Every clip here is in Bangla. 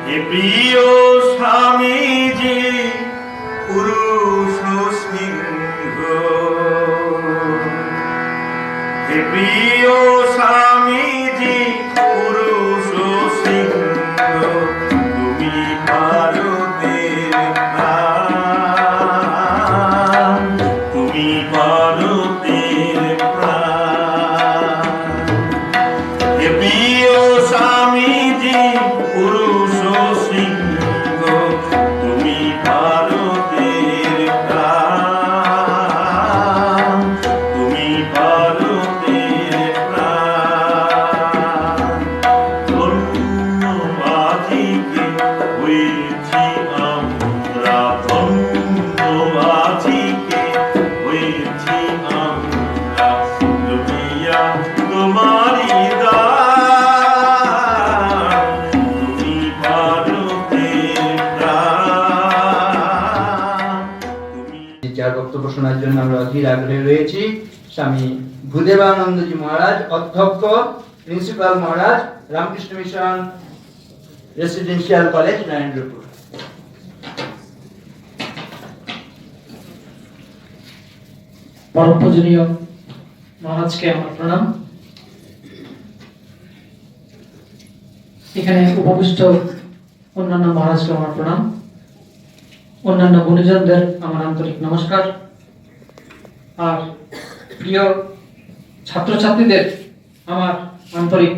হে প্রিয় স্বামীজি পুরুষ সিংহ, হে প্রিয় স্বামীজি পুরুষ সিংহ, তুমি ভারতের প্রাণ, তুমি ভারতের প্রাণ। হে প্রিয় স্বামীজি পুরুষ সিংহ, তুমি ভারতের প্রাণ, তুমি ভারতের প্রাণ। ধন্যবাদিকে হয়েছি আমরা, ধন্যবাদিকে হয়েছি আমরা, লুকিয়া তোমারি দান, তুমি ভারতের প্রাণ, তুমি। যার বক্তব্য শোনার জন্য আমরা অধীর আগ্রহে রয়েছি স্বামী ভূদেবানন্দজি মহারাজ, অধ্যক্ষ, principal Maharaj, Ramakrishna Mission Residential College, Narayanpur. পরম পূজনীয় মহারাজকে আমার প্রণাম। এখানে উপবিষ্ট অন্যান্য মহারাজকে আমার প্রণাম, অন্যান্য গুণীজনদের আমার আন্তরিক নমস্কার, আর প্রিয় ছাত্রছাত্রীদের আমার আন্তরিক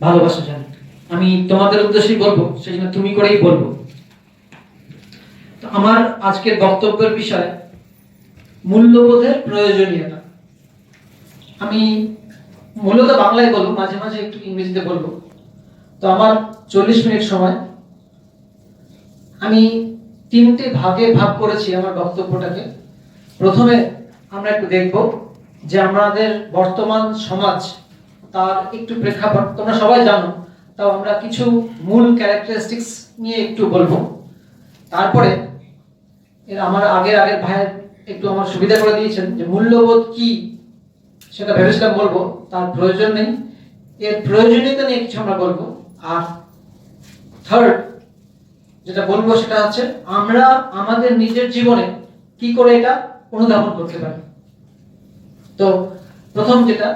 ভালোবাসা জানাই। আমি তোমাদের উদ্দেশ্যেই বলবো, সেই জন্য তুমি করেই বলবো। তো আমার আজকের বক্তব্যের বিষয় মূল্যবোধের প্রয়োজনীয়তা। আমি মূলত বাংলায় বলবো, মাঝে মাঝে একটু ইংরেজিতে বলবো। তো আমার 40 মিনিট সময়, আমি 3টে ভাগে ভাগ করেছি আমার বক্তব্যটাকে। প্রথমে আমরা একটু দেখব যে আমাদের বর্তমান সমাজ, তার একটু প্রেক্ষাপট তোমরা সবাই জানো, তাও আমরা কিছু মূল ক্যারেক্টারিস্টিক্স নিয়ে একটু বলবো। তারপরে আমার আগের ভাই একটু আমার সুবিধা করে দিয়েছেন যে মূল্যবোধ কি, সেটা ভেবেছিলাম বলবো, তার প্রয়োজন নেই, এর প্রয়োজনীয়তা নিয়ে কিছু আমরা বলবো। আর থার্ড যেটা বলবো সেটা হচ্ছে আমরা আমাদের নিজের জীবনে কি করে এটা অনুধাবন করতে পারি। তো প্রথম যেটা,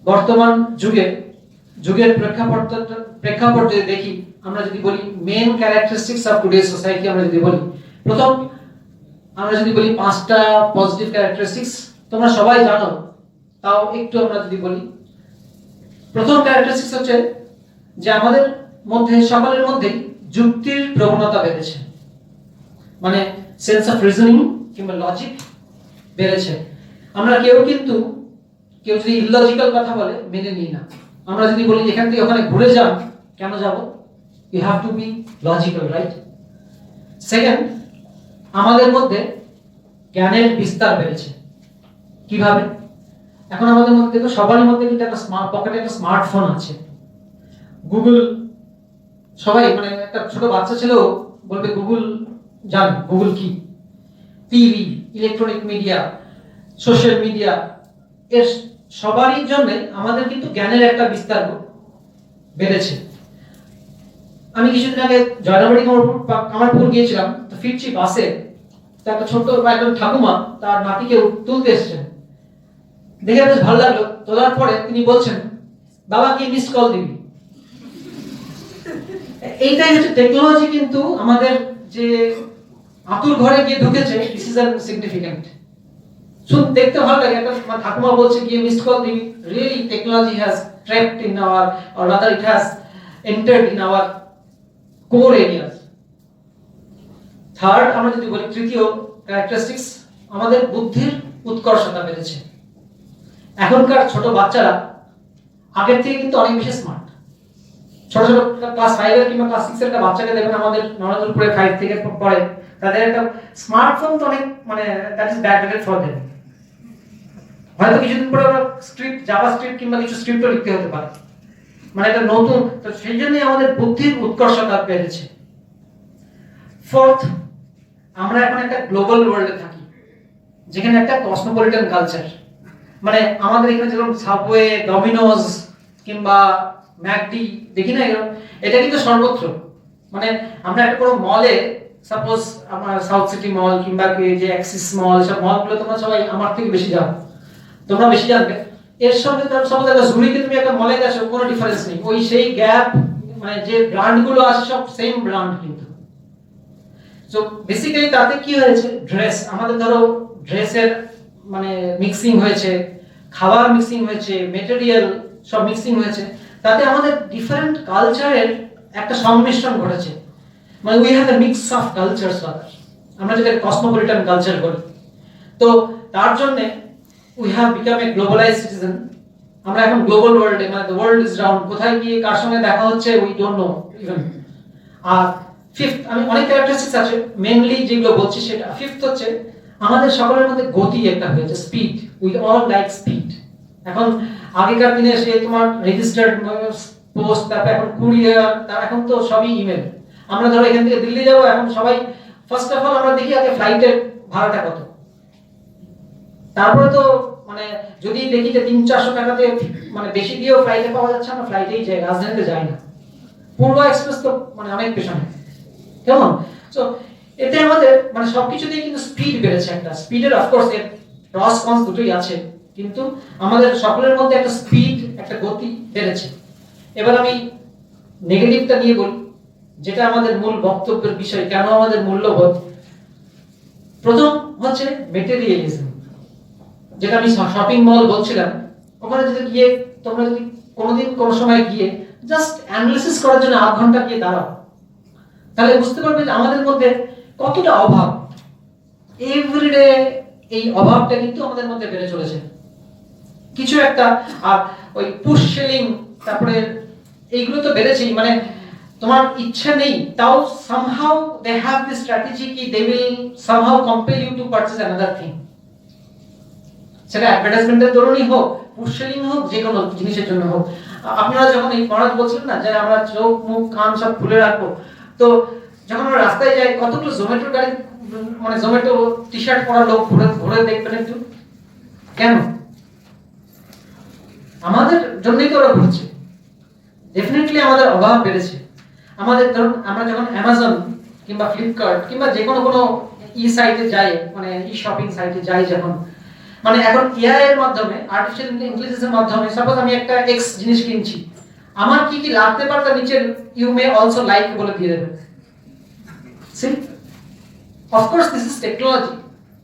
বর্তমান যুগের প্রেক্ষাপট যদি দেখি, আমরা যদি বলি main characteristics of today society, আমরা যদি বলি, প্রথম আমরা যদি বলি 5টা পজিটিভ ক্যারেক্টারিস্টিক্স, তোমরা সবাই জানো, তাও একটু আমরা যদি বলি। প্রথম ক্যারেক্টারিস্টিক্স হচ্ছে যে আমাদের মধ্যে, সকলের মধ্যেই যুক্তির প্রবণতা বেড়েছে, মানে সেন্স অফ রিজনিং কিংবা লজিক বেড়েছে। আমরা কেউ যদি ইললজিক্যাল কথা বলে মেনে নিই না। আমরা যদি বলি এখান থেকে ওখানে ঘুরে যান, কেন যাব? You have to be logical, right? Second, আমাদের মধ্যে জ্ঞানের বিস্তার বেড়েছে। কিভাবে? এখন আমাদের মধ্যে দেখো, সবার মধ্যে কিন্তু একটা পকেটে একটা স্মার্টফোন আছে। গুগল, সবাই, মানে একটা ছোট বাচ্চা ছেলেও বলবে গুগল জানে, গুগল কি। TV, electronic media, social media, এর সবারই জন্য আমাদের কিন্তু জ্ঞানের একটা বিস্তার বেড়েছে। আমি কিছুদিন আগে জয়নাবাড়ি কামারপুর গিয়েছিলাম, তো ফিরছি বাসে, তো একটা ছোট্ট একজন ঠাকুমা তার নাতিকে তুলতে এসেছেন। দেখে বেশ ভালো লাগলো। তোলার পরে তিনি বলছেন, বাবা কি মিস কল দিবি। এইটাই হচ্ছে টেকনোলজি, কিন্তু আমাদের যে আতুর ঘরে গিয়ে ঢুকেছে, দিস ইজ সিগনিফিক্যান্ট। শুন, দেখতে ভালো লাগে, একটা ঠাকুমা বলছে গিয়ে মিস কল দিবি। Really technology has trapped in our, or rather it has entered in our core areas. Third, আমরা যদি বলি তৃতীয় ক্যারেক্টারিস্টিক্স, আমাদের বুদ্ধির উৎকর্ষতা বেড়েছে। এখনকার ছোট বাচ্চারা আগের থেকে কিন্তু অনেক বেশি স্মার্ট। ছোট ক্লাস 5 এর কিংবা ক্লাস 6 এর একটা বাচ্চাকে দেখবেন আমাদের নরেন্দ্রপুরে 5 থেকে পড়ে, তাদের একটা স্মার্টফোন তো অনেক, মানে that is backdated for them. হয়তো কিছুদিন পরে ওরা জাভাস্ক্রিপ্ট কিংবা কিছু স্ক্রিপ্টও লিখতে হতে পারে, মানে এটা নতুন। তো সেই জন্যই আমাদের বুদ্ধির উৎকর্ষতা বেড়েছে। ফোর্থ, আমরা এখন একটা গ্লোবাল ওয়ার্ল্ডে থাকি, যেখানে একটা কসমোপলিটন কালচার, মানে আমাদের এখানে যেরকম সাবওয়ে, ডমিনোজ কিংবা ম্যাকডি দেখি না, এটা কিন্তু সর্বত্র। মানে আমরা একটা কোনো মলে, সাপোজ আমার সাউথ সিটি মল কিংবা যে অ্যাক্সিস মল, সব মলগুলো তোমরা সবাই আমার থেকে বেশি যাও, তোমরা বেশি জানবে। এর সঙ্গে তোমরা সব জায়গায় জুরিকে তুমি একটা মলে গেছো, কোনো ডিফারেন্স নেই, ওই সেই গ্যাপ, মানে যে ব্র্যান্ডগুলো আছে সব সেম ব্র্যান্ড কিন্তু। সো বেসিক্যালি তাতে কি হয়েছে, ড্রেস, আমাদের ধরো ড্রেসের মানে মিক্সিং হয়েছে, খাবার মিক্সিং হয়েছে, মেটেরিয়াল সব মিক্সিং হয়েছে, তাতে আমাদের ডিফারেন্ট কালচারের একটা সংমিশ্রণ ঘটেছে। মানে we have a mix of cultures, আমরা যেটাকে কসমোপলিটন কালচার বলি। তো তার জন্য we have become a globalised citizen. আমরা এখন গ্লোবাল ওয়ার্ল্ডে, মানে দ্য ওয়ার্ল্ড ইজ রাউন্ড, কোথায় গিয়ে কার সঙ্গে দেখা হচ্ছে উই ডোন্ট নো ইভেন। আর ফিফথ, আমি অনেক ক্যারেক্টারিস্টিক্স আছে, মেইনলি যেগুলো বলছি সেটা। ফিফথ হচ্ছে আমাদের সকলের মধ্যে গতি একটা হয়েছে, speed, we all like speed. এখন আগেকার দিনে সে তোমার রেজিস্টার্ড পোস্ট, তারপর এখন কুরিয়ার, তার এখন তো সবই ইমেল। আমরা ধরো এখান থেকে দিল্লি যাবো, এখন সবাই ফার্স্ট অফ অল আমরা দেখি আগে ফ্লাইটের ভাড়াটা কত, তারপরে তো মানে যদি দেখি যে 300-400 টাকাতে মানে বেশি দিয়েও ফ্লাইটে পাওয়া যাচ্ছে, আমরা ফ্লাইটেই যাই, রাজধানীতে যাই না। পূর্ব এক্সপ্রেস তো মানে অনেক পেছনে, কেমন? সো এতে আমাদের মানে সবকিছুতেই কিন্তু স্পিড বেড়েছে। একটা স্পিডের অফকোর্স এর প্রস কনস দুটোই আছে, কিন্তু আমাদের সকলের মধ্যে একটা স্পিড, একটা গতি বেড়েছে। এবার আমি নেগেটিভটা নিয়ে বলি, যেটা আমাদের মূল বক্তব্যের বিষয়, কেন আমাদের মূল্যবোধ। প্রথম হচ্ছে মেটেরিয়ালিজম, যেটা আমি শপিং মল বলছিলাম। ওখানে যদি গিয়ে তোমরা যদি কোনোদিন কোনো সময় গিয়ে জাস্ট অ্যানালিসিস করার জন্য 8 ঘন্টা গিয়ে দাঁড়াও, তাহলে বুঝতে পারবে যে আমাদের মধ্যে কতটা অভাব। এভরিডে এই অভাবটা কিন্তু আমাদের মধ্যে বেড়ে চলেছে কিছু একটা। আর ওই পুশ সেলিং, তারপরে এইগুলো তো বেড়েছেই। মানে তোমার ইচ্ছা নেই, তাও somehow they have this strategy কি they will somehow compel you to purchase another thing। সেটা অ্যাডভার্টাইজমেন্টের দরুনই হোক, পুশ সেলিং হোক, যে কোনো জিনিসের জন্য হোক। আপনারা যখন এই মহারাজ বলছিলেন না যে আমরা চোখ মুখ কান সব খুলে রাখবো, তো যখন আমরা রাস্তায় যাই কতগুলো জোম্যাটোর গাড়ি, মানে জোম্যাটো টি শার্ট পরা লোক ঘুরে ঘুরে দেখবেন একটু, কেন? আমাদের জন্যই তো ওরা ঘুরছে। ডেফিনেটলি আমাদের অভাব বেড়েছে। আমাদের ধরুন আমরা যখন অ্যামাজন কিংবা ফ্লিপকার্ট কিংবা যে কোনো ই সাইটে যাই, মানে ই শপিং সাইটে যাই, যখন মানে এখন এআই এর মাধ্যমে, আর্টিফিশিয়াল ইন্টেলিজেন্সের মাধ্যমে, সাপোজ আমি একটা এক্স জিনিস কিনছি, আমার কি কি লাগতে পারে তার নিচে ইউ মে অলসো লাইক বলে দিয়ে দেবে। See, of course this is technology,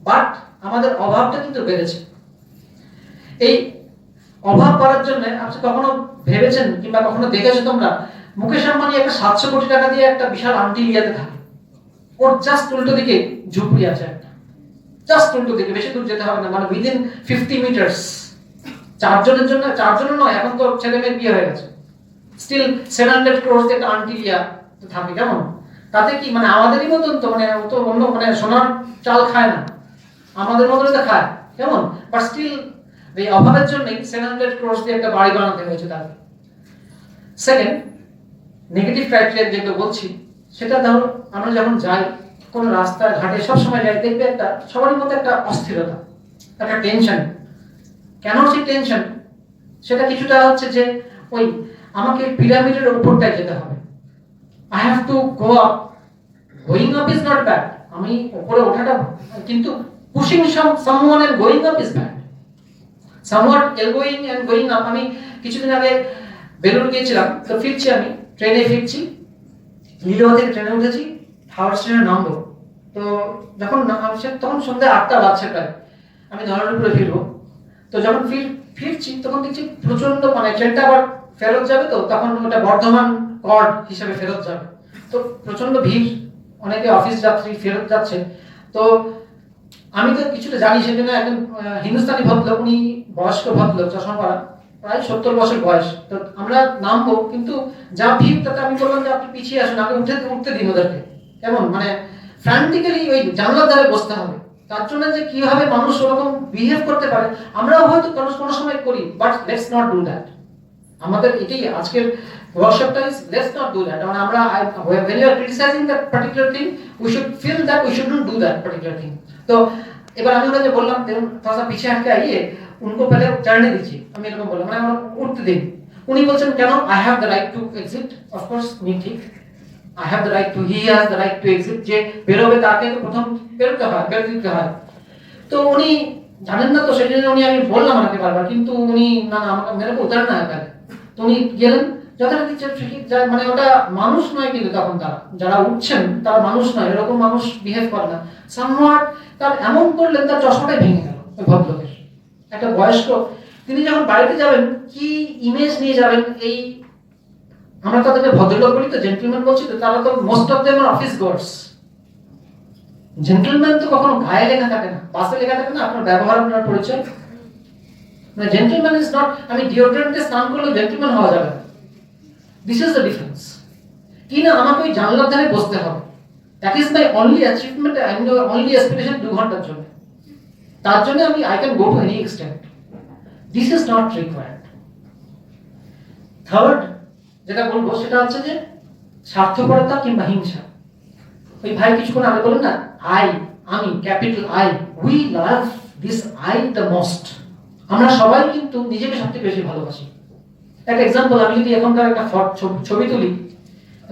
but আমাদের অভাবটা কিন্তু বেড়েছে। এই অভাব করার জন্য আপনি কখনো ভেবেছেন কিংবা কখনো দেখেছো তোমরা, মুকেশ আম্বানি একটা 700 কোটি টাকা দিয়ে একটা বিশাল আন্টিলিয়াতে থাকে, ওর জাস্ট উল্টো দিকে ঝুপড়ি আছে একটা, জাস্ট উল্টো দিকে, বেশি দূর যেতে হবে না, মানে উইদিন 50 মিটারস। চারজনের জন্য, চারজনের নয়, এখন তো ছেলে মেয়ের বিয়ে হয়ে গেছে, স্টিল 700 ক্রোর্স একটা আন্টিলিয়া থাকে। কেমন? তাতে কি মানে আমাদেরই মতন তো, মানে ও তো অন্য মানে সোনার চাল খায় না, আমাদের মতনই তো খায়, কেমন? বাট স্টিল এই অভাবের জন্যই 700 ক্রোর্স দিয়ে একটা বাড়ি বানাতে হয়েছে তাকে। সেকেন্ড, নেগেটিভ ক্রাইটেরিয়া যেটা বলছি, সেটা ধরো আমরা যখন যাই কোন রাস্তায় ঘাটে, সব সময় যাই, দেখবে একটা সবারই মধ্যে একটা অস্থিরতা, একটা টেনশন। কেন সেই টেনশন? সেটা কিছুটা হচ্ছে যে ওই আমাকে পিরামিডের উপরটায় যেতে হবে, I have to go up. Going up is not bad, আমি উপরে ওঠাটা, কিন্তু pushing someone and going up is bad. Somewhat elbowing and going up. আমি কিছুদিন আগে বেলুর গিয়েছিলাম, তো ফিরছি, আমি ট্রেনে ফিরছি, লিলুয়া থেকে ট্রেনে উঠেছি, হাওড়া স্টেশনে নামবো। তো যখন তখন সন্ধ্যা 8টা বাজছে প্রায়, আমি ধরনের ফিরবো। তো যখন ফিরছি তখন দেখছি প্রচন্ড, মানে ট্রেনটা আবার ফেরত যাবে, তো তখন ওটা বর্ধমান কর্ড হিসেবে ফেরত যাবে, তো প্রচন্ড ভিড়, অনেকে অফিস যাত্রী ফেরত যাচ্ছে। তো আমি তো কিছুটা জানি, সেজন্য একজন হিন্দুস্তানি ভদ্রলোক, উনি বয়স্ক ভদ্রলোক, চশমা পরা, প্রায় 70 বছর বয়স। তো আমরা নামবো, কিন্তু যা ভিড়, তাতে আমি বললাম যে আপনি পিছিয়ে আসুন, আগে উঠতে দিন ওদেরকে। কেমন মানে ফ্র্যান্টিক্যালি ওই জানলার ধারে বসতে হবে, তার জন্য যে কিভাবে মানুষ ওরকম বিহেভ করতে পারে, আমরাও হয়তো কোনো সময় করি, but let's not do that. আমাদের এটাই আজকের ওয়ার্কশপটা is, let's not do that. মানে আমরা when you are criticizing that particular thing, we should feel that we shouldn't do that particular thing। তো এবার আমি ওনাকে বললাম, দেখুন थोड़ा पीछे हट के आइए, उनको पहले चढ़ने दीजिए, আমি এরকম বললাম, মানে উঠতে দিন। উনি বলছেন কেন? I have the right to exit। of course নি ঠিক, I have the right to, he has the right to exit, যে বেরোবে তাকে তো প্রথম বেরোতে হয়। তো উনি জানেন না, তো সেই জন্য আমি বললাম আমাকে বারবার, কিন্তু উনি না আমাকে মেরে উদাহরণ না আকারে, তো উনি গেলেন যথারীতি মানে ওটা মানুষ নয়, কিন্তু তখন যারা উঠছেন তারা মানুষ নয়, এরকম মানুষ বিহেভ করে না। সামহাট তার এমন করলেন তার চশমাটাই ভেঙে গেল ওই ভদ্রলোকের। একটা বয়স্ক, তিনি যখন বাড়িতে যাবেন কি ইমেজ নিয়ে যাবেন, এই আমরা তাদেরকে ভদ্রলোক বলি তো, জেন্টলম্যান বলছি তো, তারা তো most of them are office goers. Gentleman তো কখনো গায়ে লেখা থাকে না, পাশে লেখা থাকে না আপনার ব্যবহার, আপনার পরিচয়। মানে জেন্টলম্যান ইজ নট আমি ডিওড্রেন্টে স্নান করলে জেন্টলম্যান হওয়া যাবে না। This is the difference. কি না আমাকে ওই জানলার ধারে বসতে হবে, that is my only achievement, only aspiration 2 ঘন্টার জন্য। তার জন্য আমি I can go to any extent. This is not required. Third যেটা বলবো সেটা হচ্ছে যে স্বার্থপরতা কিংবা হিংসা। ওই ভাই কিছুক্ষণ আগে বলেন না, আমি capital I, we love this I the most. আমরা সবাই কিন্তু নিজেকে সবচেয়ে বেশি ভালোবাসি। একটা এক্সাম্পল, আমি যদি এখনকার একটা ছবি তুলি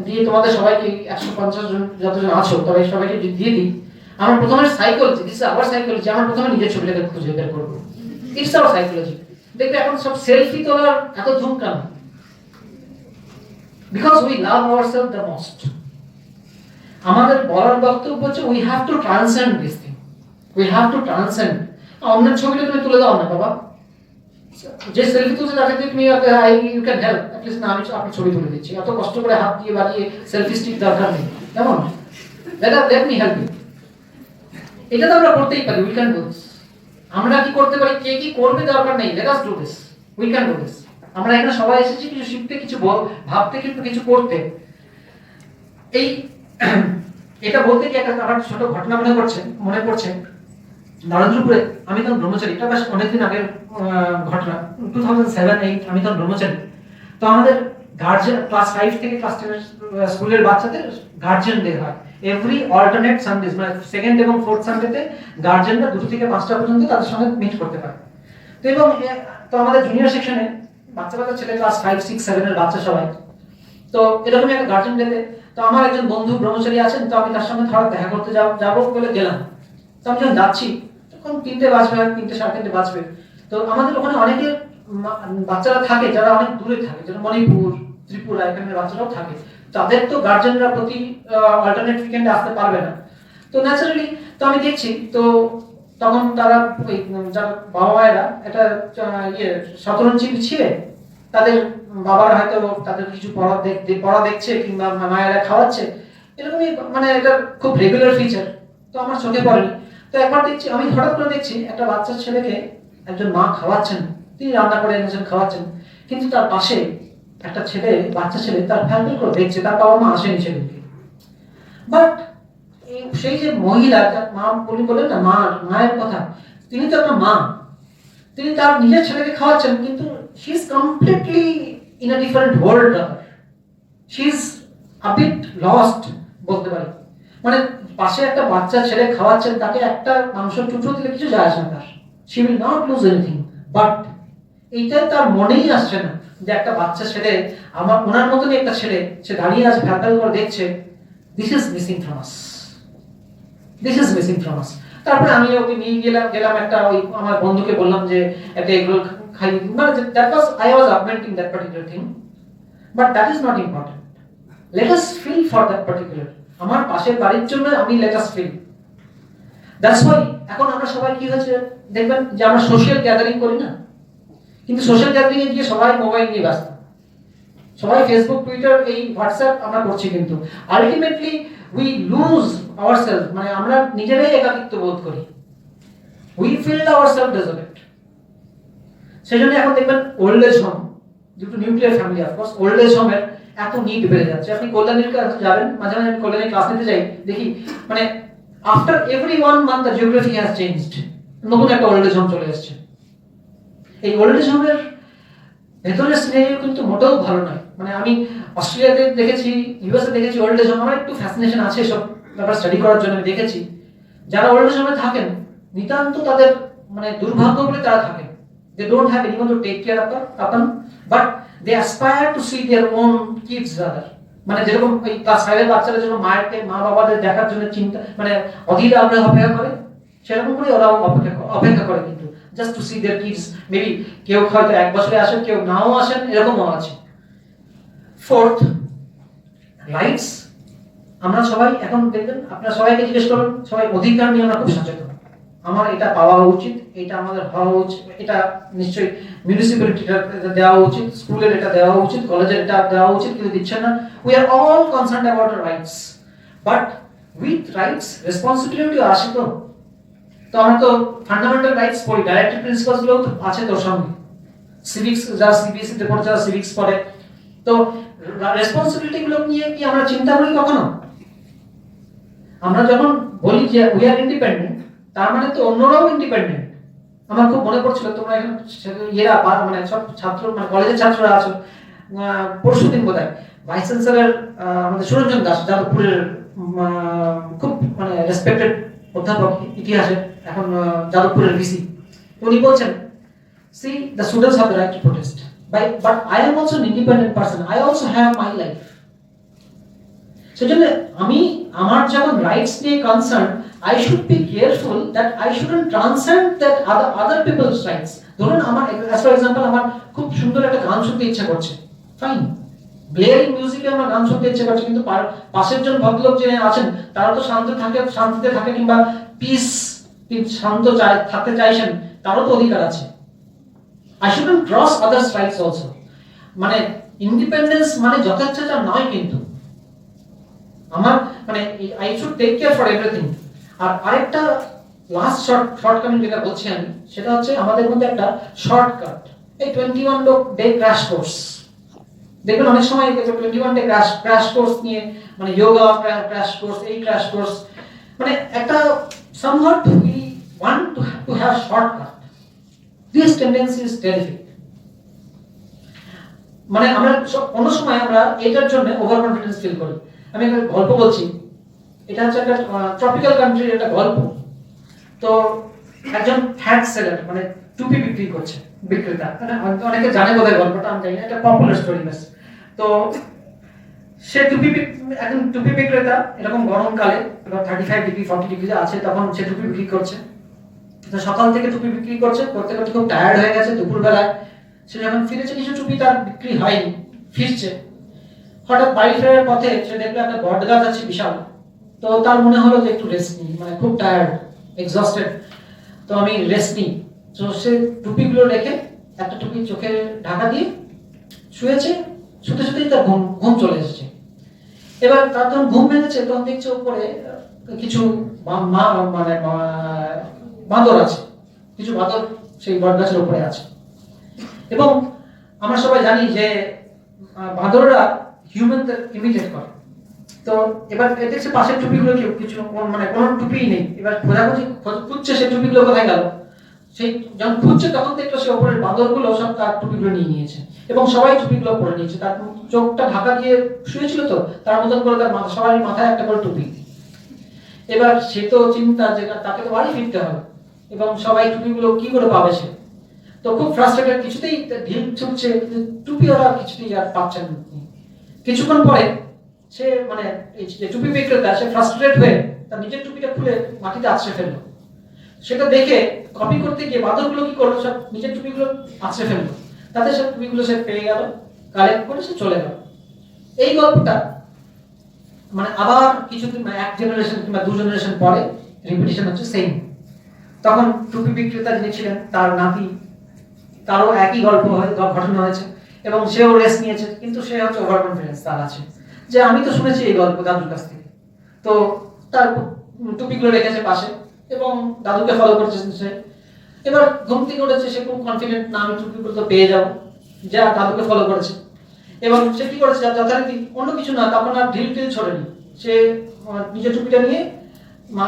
দিয়ে তোমাদের সবাইকে 150 জন যতজন আছো তবে সবাইকে দিয়ে দিই, আমার প্রথমে psychology, this is our psychology, আমার প্রথমে নিজের ছবিটাকে খুঁজে বের করবো। It's hour psychology. দেখবে এখন সব সেলফি তোলার এত ধুম কেন? Because we love ourselves the most. আমাদের বলার বক্তব্য হচ্ছে we have to transcend this thing. We have to transcend. অন্যের ছবিটা তুমি তুলে দাও না বাবা, যে সেলফি তুলছে তাকে তুমি ইউ ক্যান হেল্প অ্যাটলিস্ট, না আমি আপনার ছবি তুলে দিচ্ছি, এত কষ্ট করে হাত দিয়ে বাড়িয়ে সেলফি স্টিক দরকার নেই, কেমন? Let me help you. এটা তো আমরা করতেই পারি, উই ক্যান ডু দিস। আমরা কি করতে পারি, কে কি করবে দরকার নেই, let us do this, we can do this. আমরা এখানে সবাই এসেছি কিছু শিখতে, কিছু ভাবতে, কিন্তু কিছু করতে। এই এটা বলতে কি একটা আমার ছোট ঘটনা মনে পড়ছে। নরেন্দ্রপুরে আমি তখন ব্রহ্মচারী, এটা বেশ অনেকদিন আগের ঘটনা, 2007-8 আমি তখন ব্রহ্মচারী। তো আমাদের গার্জিয়ান ক্লাস 5 থেকে ক্লাস 10 স্কুলের বাচ্চাদের গার্জিয়ান ডে হয় এভরি অল্টারনেট সানডেজ, মানে সেকেন্ড এবং ফোর্থ সানডেতে গার্জিয়ানরা 2 থেকে 5টা পর্যন্ত তাদের সঙ্গে মিট করতে পারে। তো এবং তো আমাদের জুনিয়র সেকশনে বাচ্চা ছেলে ক্লাস 5, 6, 7 এর বাচ্চা সবাই, তো এরকমই একটা গার্জিয়ান ডেতে, তো আমার একজন বন্ধু ব্রহ্মচারী আছেন, তো আমি তার সঙ্গে ধরো দেখা করতে যাবো বলে গেলাম। তো আমি যখন যাচ্ছি তখন 3টে বাজবে, 3টে, 3:30 বাজবে। তো আমাদের ওখানে অনেকে বাচ্চারা থাকে যারা অনেক দূরে থাকে, যেমন মণিপুর, ত্রিপুরা, এখানে বাচ্চারাও থাকে। তাদের তো গার্জিয়ানরা প্রতি অল্টারনেট উইকেন্ডে আসতে পারবে না। তো ন্যাচারালি তো আমি দেখছি, তো তখন তারা ওই যারা বাবা মায়েরা একটা শতরঞ্চি ছিঁড়ে তাদের বাবারা হয়তো তাদের কিছু পড়া দেখছে কিংবা মায়েরা খাওয়াচ্ছে, এরকমই, মানে এটা খুব রেগুলার ফিচার। তো আমার চোখে পড়েনি। তো একবার দেখছি, আমি হঠাৎ করে দেখছি একটা বাচ্চা ছেলেকে একজন মা খাওয়াচ্ছেন, তিনি রান্না করে এনেছেন খাওয়াচ্ছেন, কিন্তু তার পাশে একটা বাচ্চা ছেলে তার ফ্যামিলি করে দেখছে, তার বাবা মা আসেনি সেদিনকে। বাট সেই যে মহিলা, মা বললেন না মায়ের কথা, তিনি তো একটা মা, তিনি তার নিজের ছেলেকে খাওয়াচ্ছেন, কিন্তু she is completely in a different world. She is a bit lost বলতে পারি। মানে পাশে একটা বাচ্চা ছেলে খাওয়াচ্ছেন, তাকে একটা মাংসের টুকরো দিলে কিছু যায় আসে না তার, she will not lose anything. But এইটা তার মনেই আসছে না যে একটা বাচ্চা ছেলে, ওনার মতনই একটা ছেলে, সে দাঁড়িয়ে আছে ফ্যাকাল করে দেখছে। This is missing from us, this is missing from আস। তারপরে আমি ওকে নিয়ে গেলাম একটা, ওই আমার বন্ধুকে বললাম যে একটা এগরোল খাই, মানে that was I was augmenting that particular thing, but that is not important. Let us feel for that particular, আমার পাশের বাড়ির জন্য আমি let us feel. That's why এখন আমরা সবাই কি হচ্ছে দেখবেন যে আমরা সোশ্যাল গ্যাদারিং করি না, কিন্তু সোশ্যাল গ্যাদারিং এ গিয়ে সবাই মোবাইল নিয়ে ব্যস্ত, সবাই ফেসবুক, টুইটার, এই হোয়াটসঅ্যাপ আমরা করছি, কিন্তু আলটিমেটলি উই লুজ আওয়ারসেলফ, মানে আমরা নিজেরাই একাকিত্ব বোধ করি, উই ফিল আওয়ারসেলফ ডেসোলেট। সেজন্য এখন দেখবেন old age home, due to nuclear family of course, old age হোমের এত নিড বেড়ে যাচ্ছে। আপনি কল্যাণীর কাছে যাবেন, মাঝে মাঝে আমি কল্যাণীর ক্লাস নিতে যাই, দেখি মানে after every 1 month the geography has changed, নতুন একটা ওল্ড এজ হোম চলে এসেছে। এই ওল্ড এজ হোমের ভেতরের সিনারিও কিন্তু মোটেও ভালো নয়। মানে আমি অস্ট্রেলিয়াতে দেখেছি, ইউএসএ দেখেছি ওল্ড এজ হোম, আমার একটু ফ্যাসিনেশন আছে সব ব্যাপার স্টাডি করার জন্য। আমি দেখেছি যারা ওল্ড এজ হোমে থাকেন, নিতান্ত তাদের মানে দুর্ভাগ্য বলে তারা থাকেন, they don't have anyone to take care of them, but they aspire to see their own kids rather, মানে যেরকম ওই ক্লাস 5 এর বাচ্চারা যখন মা বাবাদের দেখার জন্য চিন্তা মানে অধীর আগ্রহে অপেক্ষা করে, সেরকম করে ওরাও অপেক্ষা করে কিন্তু just to see their kids. Maybe কেউ হয়তো 1 বছরে আসেন, কেউ নাও আসেন, এরকমও আছে। Fourth, rights. আমরা সবাই এখন দেখবেন, আপনারা সবাইকে জিজ্ঞেস করুন, সবাই অধিকার নিয়ে আমরা খুব সচেতন। আমার এটা পাওয়া উচিত, এটা আমাদের হওয়া উচিত, এটা নিশ্চয়ই মিউনিসিপ্যালিটিটা দেওয়া উচিত, স্কুলের এটা দেওয়া উচিত, কলেজের এটা দেওয়া উচিত, কিন্তু দিচ্ছে না। We are all concerned about rights, but with rights responsibility আসে তো। তো আমরা তো ফান্ডামেন্টাল রাইটস পড়ি, ডাইরেক্টিভ প্রিন্সিপালস গুলো তো আছে তোর সঙ্গে। সিভিক্স যারা সিবিএসসি তে পড়ে, যারা সিভিক্স পড়ে, তো রেসপন্সিবিলিটি গুলো নিয়ে কি আমরা চিন্তা করি কখনো? আমরা যখন বলি যে উই আর ইন্ডিপেন্ডেন্ট, তার মানে তো অন্যরাও ইন্ডিপেন্ডেন্ট। আমার খুব মনে পড়ছিল, তোমরা এখন মানে সব ছাত্র, মানে কলেজের ছাত্ররা আছো, পরশুদিন বোধহয় ভাইস চ্যান্সেলর আমাদের সুরঞ্জন দাস, যাদবপুরের খুব মানে রেসপেক্টেড অধ্যাপক ইতিহাসের, এখন যাদবপুরের ভিসি, উনি বলছেন, see the students have the right to protest, but I am also an independent person, I also have my life. সেজন্য আমি আমার যখন রাইটস নিয়ে concern, I should be careful that I shouldn't transcend that other people's rights. ধরুন আমার, as for example, আমার খুব সুন্দর একটা গান শুনতে ইচ্ছা করছে, ফাইন, ব্লেয়ারিং মিউজিকে আমার গান শুনতে ইচ্ছা করছে, কিন্তু পাশের জন ভদ্রলোক যে আছেন তারা তো শান্তিতে থাকে কিংবা পিস শান্ত থাকতে চাইছেন, তারও তো অধিকার আছে। I shouldn't cross others' rights also. মানে ইন্ডিপেন্ডেন্স মানে যথেচ্ছাচার নয় কিন্তু। আমার মানে I should take care for everything. আর আরেকটা লাস্ট শর্টকামিং যেটা বলছি আমি, সেটা হচ্ছে আমাদের মধ্যে একটা শর্টকাট, এই 21 ডে ক্র্যাশ কোর্স। দেখবেন অনেক সময় 21 ডে ক্র্যাশ কোর্স নিয়ে, মানে যোগা ক্র্যাশ কোর্স, এই ক্র্যাশ কোর্স, মানে একটা somewhat we want to have shortcut. This tendency is terrific. মানে আমরা অন্য সময় আমরা এটার জন্য ওভার কনফিডেন্স ফিল করি। আমি একটা গল্প বলছি, এটা হচ্ছে একটা ট্রপিক্যাল কান্ট্রির একটা গল্প। তো একজন হ্যাট সেলার, মানে টুপি বিক্রেতা, অনেকে জানে বোধহয় গল্পটা, আমি জানি না, এটা পপুলার স্টোরি বেশ। তো সে একজন টুপি বিক্রেতা, এরকম গরমকালে 35 ডিগ্রি 40 ডিগ্রি আছে, তখন সে টুপি বিক্রি করছে। তো সকাল থেকে টুপি বিক্রি করতে করতে খুব টায়ার্ড হয়ে গেছে। দুপুরবেলায় সে যখন ফিরেছে, কিছু টুপি তার বিক্রি হয়নি, ফিরছে, হঠাৎ বাড়ি ফেরার পথে সে দেখলো একটা বট গাছ আছে বিশাল। তো তার মনে হলো যে একটু রেস্ট নিই, মানে খুব টায়ার্ড, এক্সস্টেড, তো আমি রেস্ট নিই। তো সে টুপিগুলো রেখে একটা টুপি চোখে ঢাকা দিয়ে শুয়েছে, শুতেই তার ঘুম চলে এসেছে। এবার তার যখন ঘুম ভেঙেছে, তখন দেখছে উপরে কিছু মানে বাঁদর আছে, কিছু বাঁদর সেই বট গাছের উপরে আছে। এবং আমরা সবাই জানি যে বাঁদররা হিউম্যানদের ইমিটেট করে। তো এবার দেখছে পাশের টুপিগুলো কিছু মানে কোনো টুপিই নেই। এবার খোঁজাখুঁজি খুঁজছে সেই টুপিগুলো কোথায় গেল। সেই যখন খুঁজছে তখন দেখলো সে ওপরের বাঁদরগুলো সব তার টুপিগুলো নিয়ে নিয়েছে, এবং সবাই টুপিগুলো পরে নিয়েছে। তার চোখটা ঢাকা দিয়ে শুয়েছিল, তো তার মতন করে তার সবারই মাথায় একটা করে টুপি। এবার সে তো চিন্তা যে তাকে তো বাড়ি ফিরতে হবে, এবং সবাই টুপিগুলো কি করে পাবে সে। তো খুব ফ্রাস্ট্রেটেড, কিছুতেই ঢিল ছুটছে, টুপি ওরা কিছুতেই আর পাচ্ছেন। কিছুক্ষণ পরে সে মানে টুপি বিক্রেতা, সে ফ্রাস্ট্রেটেড হয়ে তার নিজের টুপিটা খুলে মাটিতে আছড়ে ফেললো। সেটা দেখে কপি করতে গিয়ে বাঁদরগুলো কি করলো, সব নিজের টুপিগুলো আছড়ে ফেললো। তাতে সব টুপিগুলো সে পেয়ে গেল, কালেক্ট করে সে চলে গেল। এই গল্পটা মানে আবার কিছুদিন, মানে 1 জেনারেশন কিংবা 2 জেনারেশন পরে রিপিটিশন হচ্ছে সেম। তখন টুপি বিক্রেতা যিনি ছিলেন, তার নাতি, তারও একই ঘটনা হয়েছে, এবং সেও রেস্ট নিয়েছে, কিন্তু সে হচ্ছে ওভার কনফিডেন্স তার আছে, যে আমি তো শুনেছি এই গল্প দাদুর কাছ থেকে। তো তার টুপিগুলো রেখেছে পাশে, এবং দাদুকে ফলো করছে সে। এবার ঘুম থেকে উঠেছে, সে খুব কনফিডেন্ট, না আমি টুপিগুলো তো পেয়ে যাবো, যা দাদুকে ফলো করেছে। এবং সে কি করেছে, যথারীতি অন্য কিছু না, তখন আর ঢিল ছড়েনি, সে নিজের টুপিটা নিয়ে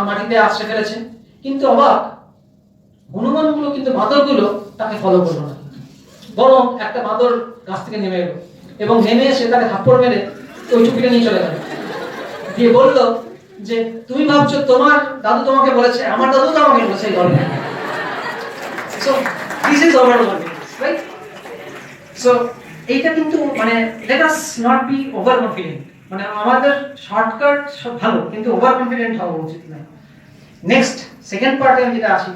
মাটিতে আছড়ে ফেলেছে। কিন্তু অবাক, হনুমানগুলো কিন্তু বাঁদরগুলো তাকে ফলো করলো না, বরং একটা বাঁদর গাছ থেকে নেমে এলো, এবং নেমে এসে তাকে থাপ্পড় মেরে ওই টুপিটা নিয়ে চলে গেল, দিয়ে বললো যে তুমি ভাবছো তোমার দাদু তোমাকে বলেছে, আমার দাদু তো আমাকে বলেছে এই গল্প। So this is over confidence, right? So এইটা কিন্তু মানে let us not be over confident. মানে আমাদের শর্টকাট সব ভালো, কিন্তু ওভার কনফিডেন্ট হওয়া উচিত নয়। নেক্সট সেকেন্ড পার্টে আমি যেটা আসি,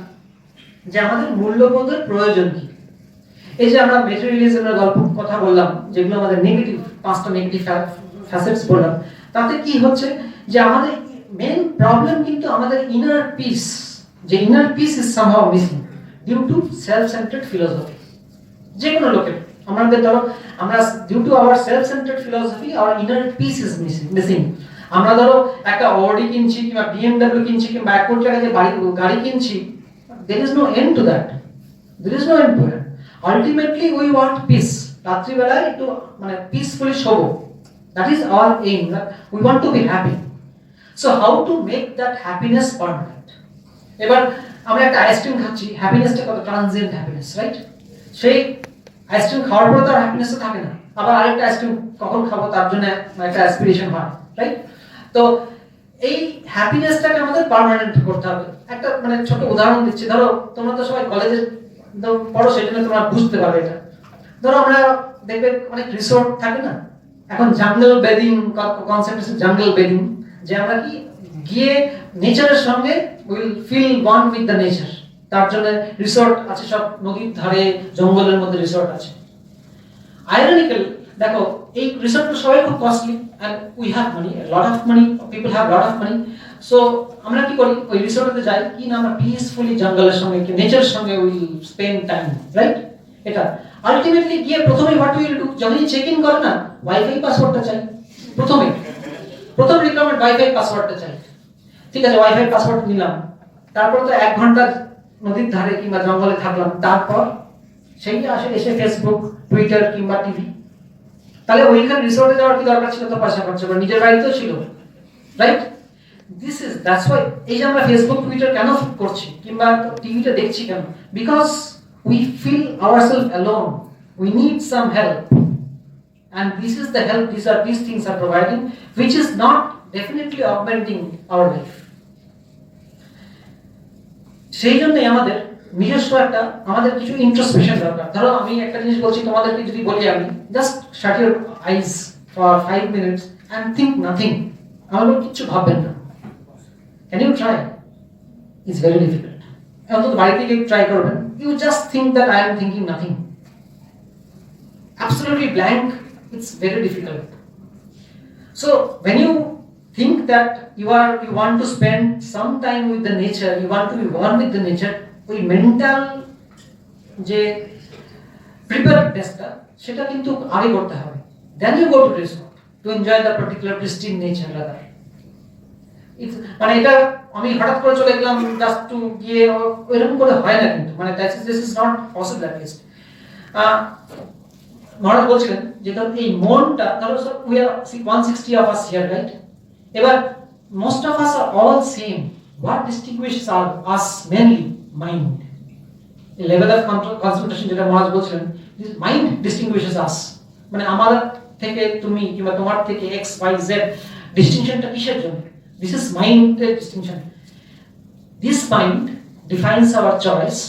যে আমাদের মূল্যবোধের প্রয়োজন কি। এই যে আমরা মেটেরিয়ালিজমের গল্প কথা বললাম, যেগুলো আমাদের নেগেটিভ, 5টা নেগেটিভ ফ্যাসেটস বললাম, তাতে কি হচ্ছে যে আমাদের মেন প্রবলেম কিন্তু আমাদের ইনার পিস, যে inner peace is somehow missing due to self centred philosophy. যে কোনো লোকের আমাদের ধরো আমরা due to our self centred philosophy our inner peace is missing. আমরা ধরো একটা অডি কিনছি কিংবা বিএমডব্লিউ কিনছি কিংবা 1 কোটি টাকা দিয়ে গাড়ি কিনছি, there is no end to that, there is no end to it. Ultimately we want peace, রাত্রিবেলায় একটু মানে পিসফুলি শোবো, that is our aim, that we want to be happy. So how to make that happiness permanent? এবার আমরা একটা আইসক্রিম খাচ্ছি, হ্যাপিনেসটা কত ট্রানজিয়েন্ট হ্যাপিনেস, রাইট? সেই আইসক্রিম খাওয়ার পরে তো আর হ্যাপিনেস থাকে না, আবার আরেকটা আইসক্রিম কখন খাবো তার জন্য একটা অ্যাসপিরেশন হয়, রাইট? তো এই হ্যাপিনেসটাকে আমাদের পার্মানেন্ট করতে হবে। একটা মানে ছোট উদাহরণ দিচ্ছি, ধরো তোমরা তো সবাই কলেজে পড়ো, সেজন্য তোমরা বুঝতে পারবে এটা। ধরো আমরা দেখবে অনেক রিসোর্ট থাকে না, এখন জাঙ্গল বেডিং কনসেপ্ট আছে, জাঙ্গল বেডিং, যে আমরা কি গিয়ে নেচারের সঙ্গে will feel one with the nature. তার জন্য রিসোর্ট আছে, সব নদীর ধারে জঙ্গলের মধ্যে রিসোর্ট আছে। আইরনিক্যাল দেখো, এই রিসোর্টগুলো সবাই খুব costly, and we have money, a lot of money, people have lot of money, so আমরা কি করি, ওই রিসোর্টে যাই কি না, আমরা পিসফুলি জঙ্গলের সঙ্গে নেচারের সঙ্গে উইল স্পেন্ড টাইম, রাইট? এটা আলটিমেটলি গিয়ে প্রথমে হোয়াট উইল ডু, যখনই চেক ইন করে না, ওয়াইফাই পাসওয়ার্ডটা চাই প্রথম রিকোয়ারমেন্ট, ওয়াইফাই পাসওয়ার্ডটা চাই। ঠিক আছে, ওয়াইফাই পাসওয়ার্ড নিলাম, তারপর তো 1 ঘন্টা নদীর ধারে কিংবা জঙ্গলে থাকলাম, তারপর সেই আসে এসে ফেসবুক, টুইটার কিংবা টিভি। তাহলে ওইখানে রিসোর্টে যাওয়ার কি দরকার ছিল? তো পয়সা খরচ করে নিজের বাড়িতেও ছিল, রাইট? দ্যাটস ওয়াই এই যে আমরা ফেসবুক টুইটার কেন করছি কিংবা টিভিতে দেখছি কেন, because we feel ourselves alone, we need some help, and this is the help these things are providing, which is not definitely augmenting our life. সেই জন্যই আমাদের নিজস্ব একটা আমাদের কিছু ইন্ট্রোস্পেকশন দরকার। ধরো আমি একটা জিনিস বলছি তোমাদেরকে, যদি বলি আমি just shut your eyes for 5 minutes and think nothing, আমাদের কিছু ভাববেন না। Can you try? It's very difficult. অন্তত বাড়িতে গিয়ে ট্রাই করবেন, you just think that I am thinking nothing, absolutely blank, it's very difficult. So when you think that you want to spend some time with the nature, you want to be one with the nature, ওই মেন্টাল যে প্রিপেয়ারনেসটা সেটা কিন্তু আগে করতে হবে। Then you go to resort to enjoy the particular pristine nature rather. মানে এটা আমি হঠাৎ করে চলে গেলাম জাস্ট টু গিয়ে এরকম করে হয় না, কিন্তু মানে this is not possible at least. মহারাজ বলছিলেন যে ধর এই মনটা, ধরো we are 160 of us here, right? এবার most of us are all same. What distinguishes us mainly? Mind. The level of concentration যেটা মহারাজ বলছিলেন, this mind distinguishes us. মানে আমার থেকে তুমি কিংবা তোমার থেকে x y z ডিস্টিংশনটা কিসের জন্য? This is mind distinction. This mind defines our choice,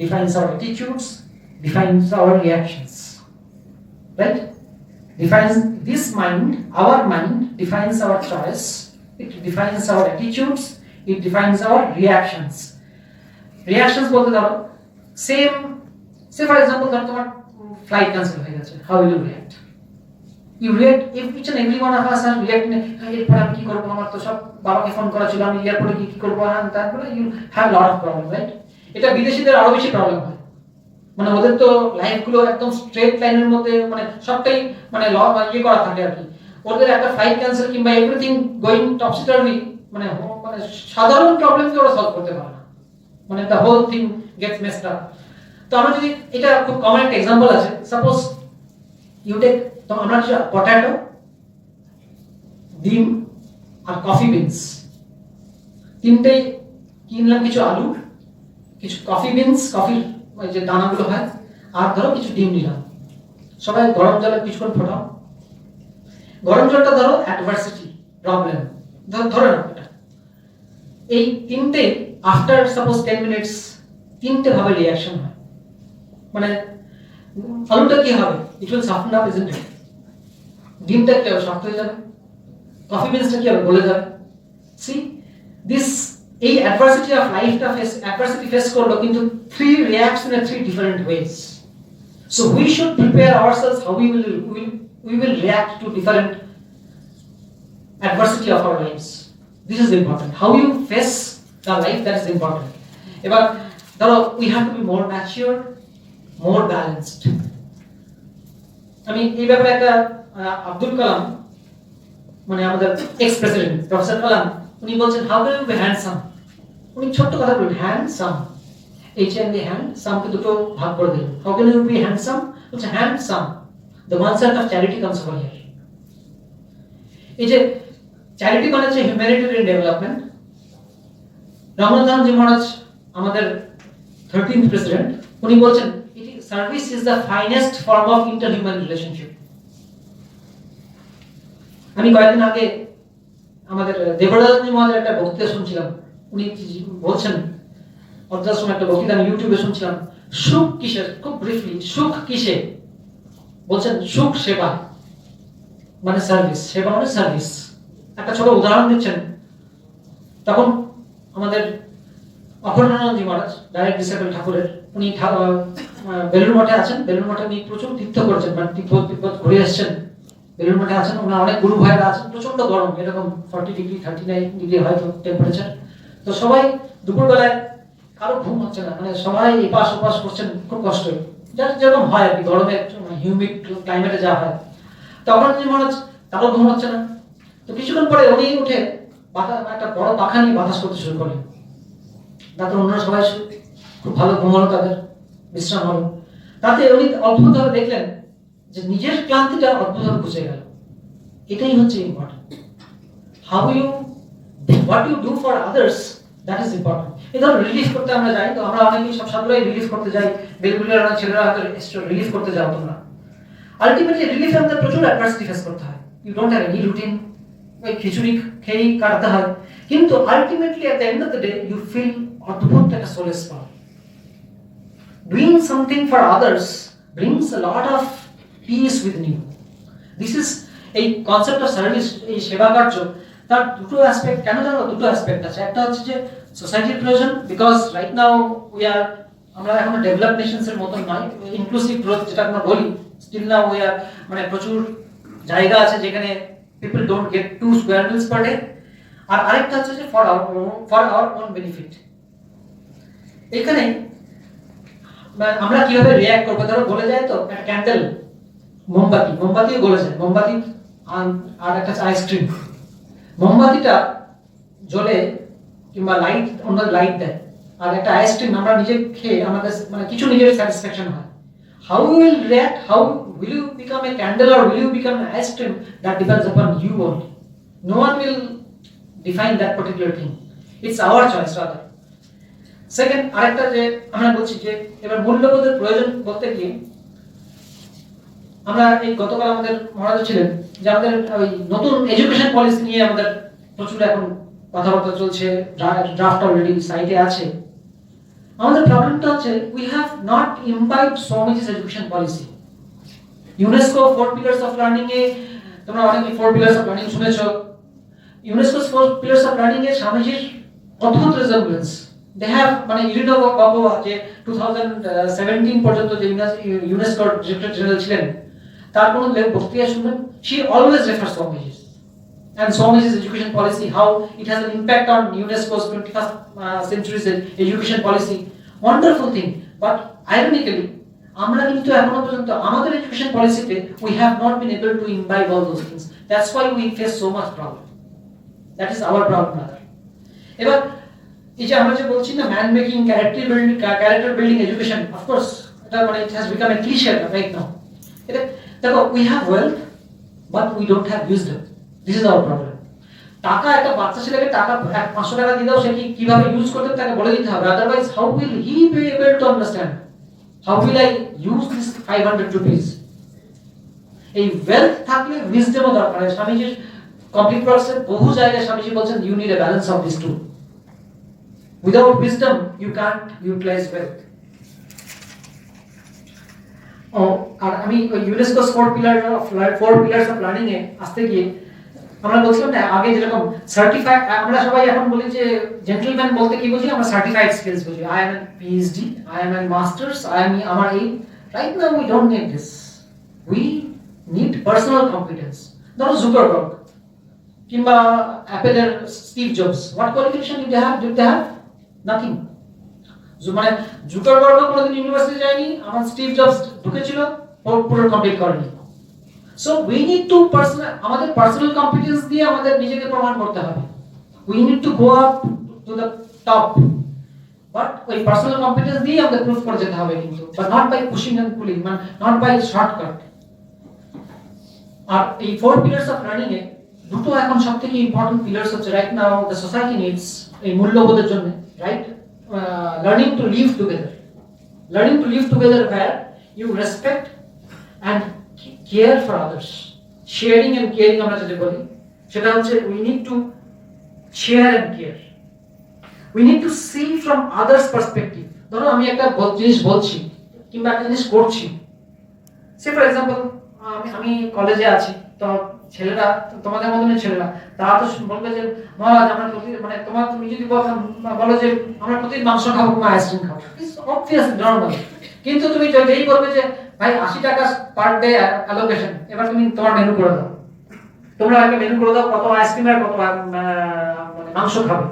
defines our attitudes, defines our reactions. Right? Defines this mind, our mind defines our choice, it defines our attitudes, it defines our reactions. Reactions bolte dharo same, say for example dharo tomar flight cancel hoye geche, how will you react? You react, if each and every one of us are reacting, এরপর আমি কি করব, আমার তো সব বাবাকে ফোন করা ছিল, আমি এয়ারপোর্টে কি করব, আর তারপরে you have lot of problem, right? এটা বিদেশিদের আরো বেশি প্রবলেম হয়, মানে ওদের তো লাইফ গুলো একদম স্ট্রেট লাইনের মধ্যে, মানে সবটাই মানে ইয়ে করা থাকে আর কি। ওদের একটা ফ্লাইট ক্যান্সেল কিংবা এভরিথিং গোয়িং টপসি-টার্ভি, মানে সাধারণ প্রবলেমকে ওরা সলভ করতে পারে না, মানে the whole thing gets messed up. তো আমরা যদি, এটা খুব কমন একটা এক্সাম্পল আছে, সাপোজ ইউ টেক, তো আমরা পটেটো, ডিম আর কফি বিনস, তিনটেই কিনলাম, কিছু আলু, কিছু কফি বিনস, কফির ওই যে দানাগুলো হয়, আর ধরো কিছু ডিম নিলাম। সবাই গরম জলে কিছুক্ষণ ফোটাও। গরম জলটা ধরো অ্যাডভার্সিটি, প্রবলেম, ধরো না এটা। এই তিনটে আফটার সাপোজ 10 minutes তিনটে ভাবে রিঅ্যাকশন হয়। মানে আলুটা কি হবে? It will soften up, isn't it? ডিমটা কি হবে? শক্ত হয়ে যাবে। কফি বিজনেসটা কি হবে বলে যাবে। সি দিস এই অ্যাডভার্সিটি অফ লাইফটা অ্যাডভার্সিটি ফেস করলো, কিন্তু three reacts in three different ways. So we should prepare ourselves how we will react to different adversity of our lives. This is important. How you face the life, that is important. এবার ধরো we have to be more mature, more balanced. আমি এই ব্যাপারে একটা আব্দুল কালাম, মানে আমাদের এক্স প্রেসিডেন্ট প্রফেসর কালাম, উনি বলছেন how can you be handsome. উনি ছোট্ট কথা বললেন হ্যান্ডসাম, HND হ্যান্ড, সামকে দুটো ভাগ করে দিলেন। How can you be handsome, বলছে handsome, the concept of charity comes over here. এই যে চ্যারিটি মানে হচ্ছে হিউম্যানিটেরিয়ান ডেভেলপমেন্ট। রঘুনাথজি মহারাজ আমাদের 13th প্রেসিডেন্ট, উনি বলছেন service is the finest form of interhuman relationship. আমি কয়েকদিন আগে আমাদের দেবরাজজি মহারাজের একটা বক্তৃতা শুনছিলাম, উনি বলছেন অর্ধাশ্রমে একটা বক্তৃতা আমি ইউটিউবে শুনছিলাম, সুখ কিসের, খুব ব্রিফলি, সুখ কিসে বলছেন, সুখ সেবা মানে সার্ভিস, সেবা মানে সার্ভিস। একটা ছোট উদাহরণ দিচ্ছেন, তখন আমাদের অপর্ণানন্দজি মহারাজ ডাইরেক্ট ডিসেবল ঠাকুরের, উনি বেলুড় মঠে আছেন, বেলুড় মঠে উনি প্রচুর তীর্থ করছেন, মানে তিব্বত ঘুরে এসেছেন, বেলুড় মঠে আছেন, ওনার অনেক গুরু ভাইরা আছেন, প্রচন্ড গরম, এরকম 40 ডিগ্রি 39 ডিগ্রি হয়তো টেম্পারেচার। তো সবাই দুপুরবেলায় কারো ঘুম হচ্ছে না, মানে সবাই এপাশ ওপাশ করছেন, খুব কষ্ট, যেরকম হয় আর কি গরমে হিউমিড ক্লাইমেটে যা হয়। তখন মহারাজ কারো ঘুম হচ্ছে না, তো কিছুক্ষণ পরে উনি উঠে একটা বড় পাখা নিয়ে বাতাস করতে শুরু করলেন। তারপর অন্যরা সবাই খুব ভালো ঘুম হলো, তাদের বিশ্রাম হলো। তাতে উনি অদ্ভুতভাবে দেখলেন যে নিজের ক্লান্তিটা অদ্ভুতভাবে ঘুচে গেল। এটাই হচ্ছে important. What you do for others, that is important. এই ধরো রিলিফ করতে আমরা যাই, তো আমরা অনেকেই সব সাধুরাই রিলিফ করতে যাই, বেলগুলির অনেক ছেলেরা হয়তো রিলিফ করতে যাও তোমরা। আলটিমেটলি রিলিফ আমাদের প্রচুর অ্যাডভার্সিটি ফেস করতে হয়। You don't have any routine, ওই খিচুড়ি খেয়েই কাটাতে হয়, কিন্তু ultimately at the end of the day you feel অদ্ভুত একটা সোলেস পাওয়ার। Doing something for others brings a lot of peace with you. This is এই কনসেপ্ট অফ সার্ভিস, এই সেবা কার্য, তার দুটো অ্যাসপেক্ট। কেন জানো, দুটো অ্যাসপেক্ট আছে। একটা হচ্ছে যে সোসাইটির প্রয়োজন, বিকজ রাইট নাও আমরা এখন ডেভেলপ নেশনস এর মতন নয়, ইনক্লুসিভ গ্রোথ যেটা আমরা বলি, স্টিল নাও মানে প্রচুর জায়গা আছে যেখানে people don't get 2 square meals per day. আর আরেকটা হচ্ছে যে ফর আওয়ার ওন বেনিফিট। এখানে আমরা কিভাবে রিঅ্যাক্ট করবো, ধরো গলে যায় তো একটা ক্যান্ডেল, মোমবাতিও গলে যায়, মোমবাতি আর একটা আইসক্রিম, মোমবাতিটা জ্বলে কিংবা লাইট, অন্য লাইট দেয়, আর একটা আইসক্রিম আমরা নিজে খেয়ে আমাদের মানে কিছু নিজের স্যাটিসফ্যাকশন হয়। How you will react, how will you become a candle or will you become an ice cream, that depends upon you only. No one will define that particular thing. It's our choice rather. Second, আরেকটা যে আমরা বলছি যে এবার মূল্যবোধের প্রয়োজন বলতে গিয়ে আমরা এই গতকাল আমাদের মহারাজ ছিলেন যে আমাদের ওই নতুন এডুকেশন পলিসি নিয়ে আমাদের প্রচুর এখন কথাবার্তা চলছে, ড্রাফট অলরেডি সাইটে আছে। আমাদের প্রবলেমটা হচ্ছে we have not imbibed Swamiji's education policy. UNESCO 4 pillars of learning এ তোমরা অনেকে 4 pillars of learning শুনেছো। UNESCO's 4 pillars of learning এ স্বামীজির অদ্ভুত resemblance. They have মানে ইরিনা বাবু যে 2017 পর্যন্ত যে UNESCO ডিরেক্টর জেনারেল ছিলেন, তার কোনো বক্তৃতা শুনবেন, she always refers to Swamiji's and Swamiji's education policy, how it has an impact on UNESCO's 21st century's education policy. Wonderful thing, but ironically আমরা কিন্তু এখনো পর্যন্ত আমাদের এডুকেশন পলিসিতে we have not been able to imbibe all those things. That's why we face so much problem. That is our problem rather. এবার এই যে আমরা যে বলছি না man making, character building education, of course এটা মানে it has become a cliche right now. এটা দেখো, we have wealth but we don't have wisdom. This is our problem. টাকা, একটা বাচ্চা ছেলেকে টাকা 500 টাকা দিয়ে দাও, সে কিভাবে ইউজ করতে তাকে বলে দিতে হবে, otherwise how will he be able to understand? How will I use this 500 rupees? এই wealth থাকলে wisdom দরকার। স্বামীজির কমপ্লিট ওয়ার্কসে বহু জায়গায় স্বামীজি বলছেন you need a balance of these two. Without wisdom you can't utilize wealth. আর আমি ইউনেস্কোস 4 pillars of learning এ আসতে গিয়ে আমরা বলছিলাম না আগে যেরকম সার্টিফাইড, আমরা সবাই এখন বলি যে জেন্টলম্যান বলতে কি বুঝি, আমরা সার্টিফাইড স্কিলস বুঝি। I am an PhD, I am an masters, I am আমার এই। Right now we don't need this, we need personal competence. ধরো জুকারবার্গ কিংবা অ্যাপেলের Steve Jobs, what qualification did they have? Nothing. মানে জুকারবার্গ কোনোদিন ইউনিভার্সিটি যায়নি, আমার স্টিভ জবস ঢুকেছিল, পুরো কমপ্লিট করেনি। সো উই নিড টু আমাদের পার্সোনাল কম্পিটেন্স দিয়ে আমাদের নিজেকে প্রমাণ করতে হবে। We need to go up to the top, but ওই পার্সোনাল কম্পিটেন্স দিয়ে আমাদের প্রুফ করে যেতে হবে কিন্তু, but not by pushing and pulling, মানে নট বাই শর্টকাট। আর এই 4 পিলার্স অফ লার্নিং এ দুটো এখন সবথেকে ইম্পর্টেন্ট পিলার্স হচ্ছে right now the society needs, এই মূল্যবোধের জন্য, right? Learning to live together, learning to live together where you respect and care for others. Sharing and caring আমরা যেটা বলি সেটা হচ্ছে we need to share and care. We need to see from others perspective. ধরো আমি একটা জিনিস বলছি কিংবা একটা জিনিস করছি, সে ফর এক্সাম্পল আমি কলেজে আছি, তো ছেলেরা, তোমাদের মতনের ছেলেরা, তারা তো বলবে যে মহারাজ আমরা মানে তুমি যদি বলো যে আমরা প্রতিদিন মাংস খাবো কিংবা আইসক্রিম খাবো, ইটস অবভিয়াসলি নরমাল। কিন্তু তুমি যেই বলবে যে ভাই 80 টাকা পার ডে অ্যালোকেশন, এবার তুমি তোমার মেনু করে দাও, তোমরা একটা মেনু করে দাও কত আইসক্রিম আর কত মাংস খাবে।